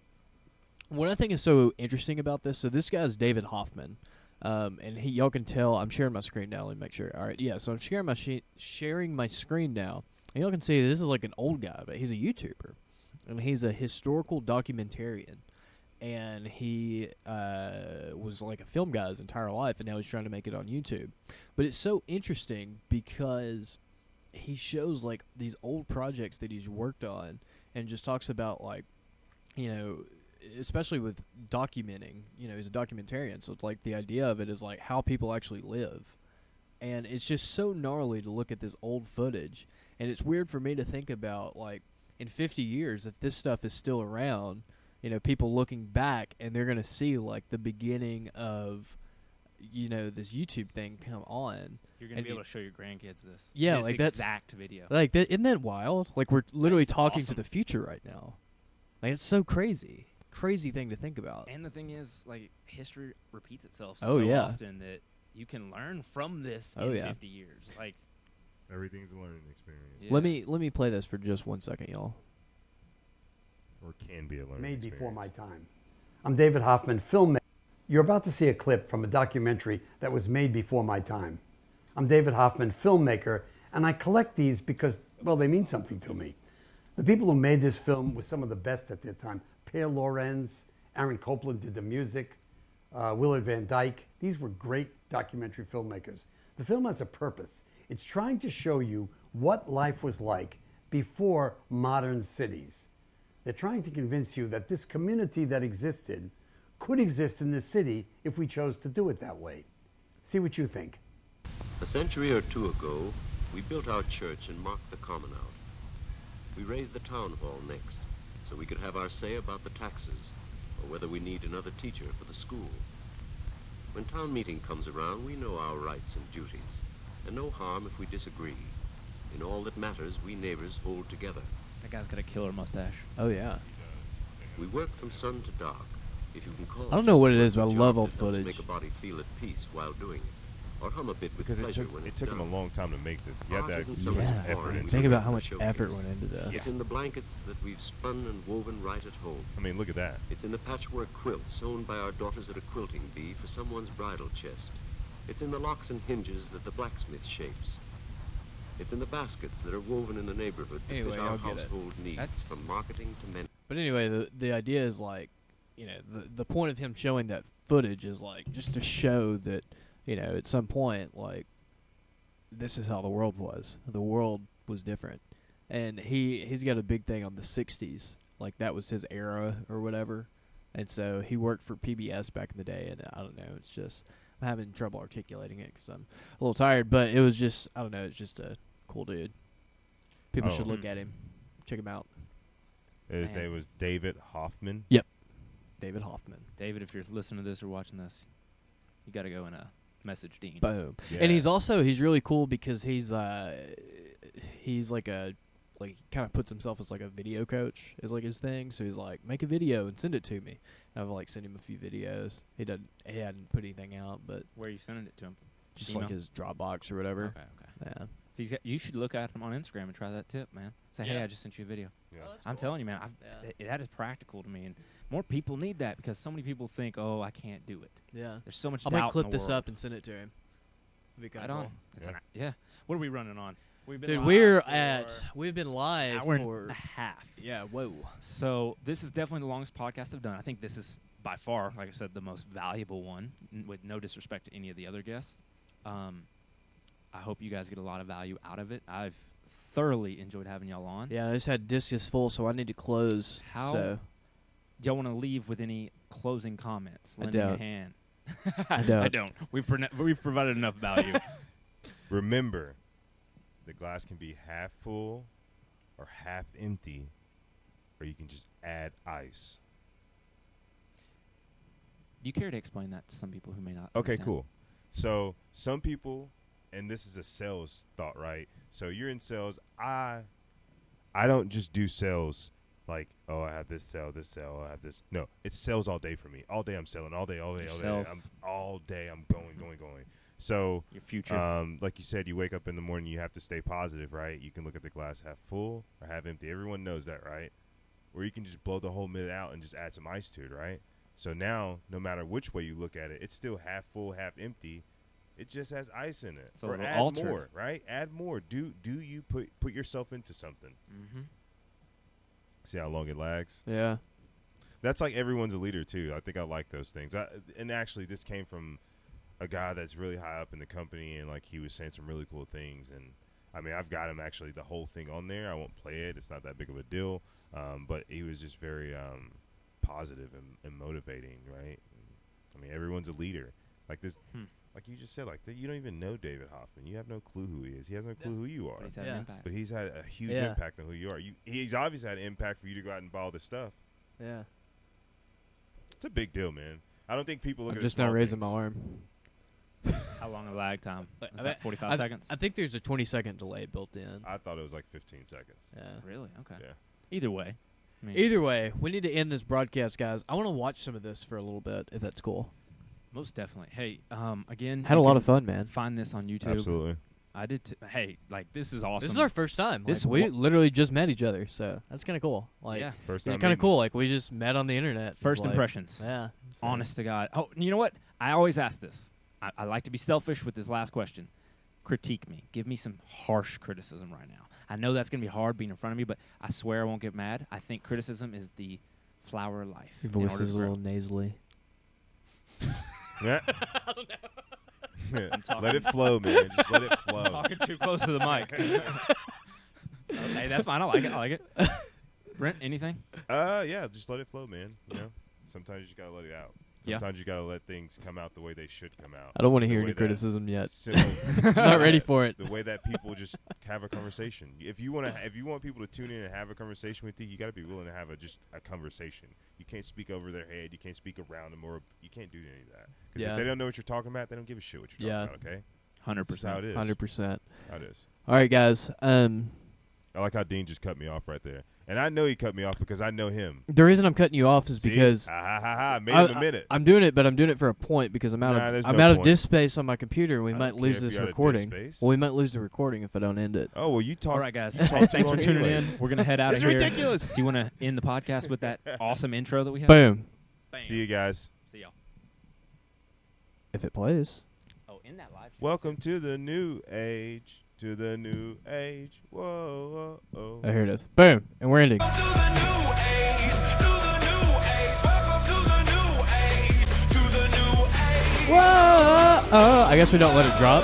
what I think is so interesting about this, so this guy is David Hoffman, and y'all can tell, I'm sharing my screen now. Let me make sure. All right, yeah, so I'm sharing my screen now, and y'all can see this is like an old guy, but he's a YouTuber, and he's a historical documentarian, and he was like a film guy his entire life, and now he's trying to make it on YouTube. But it's so interesting because he shows like these old projects that he's worked on and just talks about like, especially with documenting, he's a documentarian. So it's like the idea of it is like how people actually live. And it's just so gnarly to look at this old footage. And it's weird for me to think about like in 50 years, if this stuff is still around, people looking back and they're going to see like the beginning of, this YouTube thing come on. You're going to be able to show your grandkids this. Yeah, this like that's exact video. Like isn't that wild? Like we're literally That's talking awesome. to the future right now. Like it's so crazy thing to think about. And the thing is, like, history repeats itself Oh, so yeah. often that you can learn from this Oh, in yeah. 50 years. Like, Everything's a learning experience. yeah. Let me play this for just 1 second, y'all. Or can be a learning Made experience. before my time. I'm David Hoffman, filmmaker. You're about to see a clip from a documentary that was made before my time. I'm David Hoffman, filmmaker, and I collect these because, well, they mean something to me. The people who made this film were some of the best at their time. Per Lorenz, Aaron Copland did the music, Willard Van Dyke. These were great documentary filmmakers. The film has a purpose. It's trying to show you what life was like before modern cities. They're trying to convince you that this community that existed could exist in the city if we chose to do it that way. See what you think. A century or two ago, we built our church and marked the common out. We raised the town hall next, so we could have our say about the taxes, or whether we need another teacher for the school. When town meeting comes around, we know our rights and duties, and no harm if we disagree. In all that matters, we neighbors hold together. That guy's got a killer mustache. Oh yeah. We work from sun to dark, if you can call I don't know what it is, just but I a love job old that helps footage. make a body feel at peace while doing it, or hum a bit with Because it pleasure took when it's him a done. long time to make this. You have to Art have isn't so so much much Yeah. effort into Think it. about how much Showcase. effort went into this. It's in the blankets that we've spun and woven right at home. I mean, look at that. It's in the patchwork quilts sewn by our daughters at a quilting bee for someone's bridal chest. It's in the locks and hinges that the blacksmith shapes. It's in the baskets that are woven in the neighborhood that Anyway, fit our I'll get it. household needs, That's- from marketing to men. But anyway, the idea is like, the point of him showing that footage is like just to show that, at some point, like, this is how the world was. The world was different. And he's got a big thing on the 60s. Like, that was his era or whatever. And so he worked for PBS back in the day, and I don't know, it's just I'm having trouble articulating it because I'm a little tired. But it was just I don't know, it's just a cool dude. People should look at him, check him out. His name was David Hoffman. Yep, David Hoffman. David, if you're listening to this or watching this, you got to go and message Deane. Boom. Yeah. And he's really cool because he's like kind of puts himself as like a video coach is like his thing. So he's like, make a video and send it to me. And I've like sent him a few videos. He hadn't put anything out, but Where are you sending it to him? just Email? like his Dropbox or whatever. Okay. Yeah. If you should look at him on Instagram and try that tip, man. Say, hey, Yeah. I just sent you a video. Yeah. I'm telling you, man, that is practical to me, and more people need that because so many people think, oh, I can't do it. Yeah. There's so much I doubt might clip in the this world. up and send it to him. It'd be Right kinda on. cool. It's Yeah. yeah. What are we running on? We've been Dude, live we've been live hour for and a half. yeah. Whoa. So this is definitely the longest podcast I've done. I think this is by far, like I said, the most valuable one, with no disrespect to any of the other guests. I hope you guys get a lot of value out of it. I've thoroughly enjoyed having y'all on. Yeah, I just had discus full, so I need to close. How- So Do y'all want to leave with any closing comments? I Lending a don't. hand. I don't. I don't. We've provided enough value. Remember, the glass can be half full or half empty, or you can just add ice. Do you care to explain that to some people who may not? Okay, understand? cool. So some people, and this is a sales thought, right? So you're in sales. I don't just do sales like, oh, I have this sale, I have this. No, it's sales all day for me. All day I'm selling. All day. Yourself. I'm going. So Your future. like you said, you wake up in the morning, you have to stay positive, right? You can look at the glass half full or half empty. Everyone knows that, right? Or you can just blow the whole mid out and just add some ice to it, right? So now, no matter which way you look at it, it's still half full, half empty. It just has ice in it. It's a or little add altered. more, right? Add more. Do you put yourself into something? Mm-hmm. See how long it lags? yeah. That's like everyone's a leader too. I think I like those things. And actually, this came from a guy that's really high up in the company, and like he was saying some really cool things. And I mean, I've got him actually the whole thing on there. I won't play it. It's not that big of a deal. But he was just very positive and motivating, right? I mean, everyone's a leader. Like this, like you just said, like you don't even know David Hoffman. You have no clue who he is. He has no clue who you are. But he's had Yeah. an impact. But he's had a huge Yeah. impact on who you are. He's obviously had an impact for you to go out and buy all this stuff. Yeah. It's a big deal, man. I don't think people look I'm at just the small not raising things. my arm. How long a lag time? Like, Is that 45 seconds? I think there's a 20-second delay built in. I thought it was like 15 seconds. Yeah. Really? Okay. Yeah. Either way. I mean, Either way, we need to end this broadcast, guys. I want to watch some of this for a little bit, if that's cool. most definitely. Hey, again, Had a you lot can of fun, man. Find this on YouTube. Absolutely. I did. Hey, like this is awesome. This is our first time. This Like, we wa- literally just met each other, so that's kind of cool. Like, yeah. First it's time kind of meeting. cool. Like, we just met on the internet. It's First like- impressions. Yeah. Honest to God. Oh, you know what? I always ask this. I like to be selfish with this last question. Critique me. Give me some harsh criticism right now. I know that's going to be hard being in front of me, but I swear I won't get mad. I think criticism is the flower of life. Your in voice order is to a grow. little nasally. Yeah. talking- Let it flow, man. Just let it flow. Talking too close to the mic. Hey, that's fine. I like it. I like it. Brent, anything? Yeah, just let it flow, man. You know, sometimes you just gotta let it out. Yeah. Sometimes you gotta let things come out the way they should come out. I don't want to The hear way any that criticism yet. simple- I'm not ready for it. The way that people just have a conversation. If you want people to tune in and have a conversation with you, you got to be willing to have just a conversation. You can't speak over their head. You can't speak around them, or you can't do any of that. Because Yeah. if they don't know what you're talking about, they don't give a shit what you're Yeah. talking about. Okay, 100%. That's how it is. 100%. How it is. All right, guys. I like how Deane just cut me off right there, and I know he cut me off because I know him. The reason I'm cutting you off is See? because made him a minute. I'm doing it, but I'm doing it for a point because I'm out Nah, of there's I'm no out of point. disk space on my computer. We I might don't lose care if this you're out of disk recording. space. Well, we might lose the recording if I don't end it. Oh well, you talk. All right, guys. talk too Thanks for long tuning anyways. in. We're going to head out It's of here. ridiculous. Do you want to end the podcast with that awesome intro that we have? Boom. Bam. See you guys. See y'all. If it plays. Oh, in that live show. Welcome to the new age. To the new age. Whoa. Oh, here it is. Boom. And we're ending. Whoa! I guess we don't let it drop.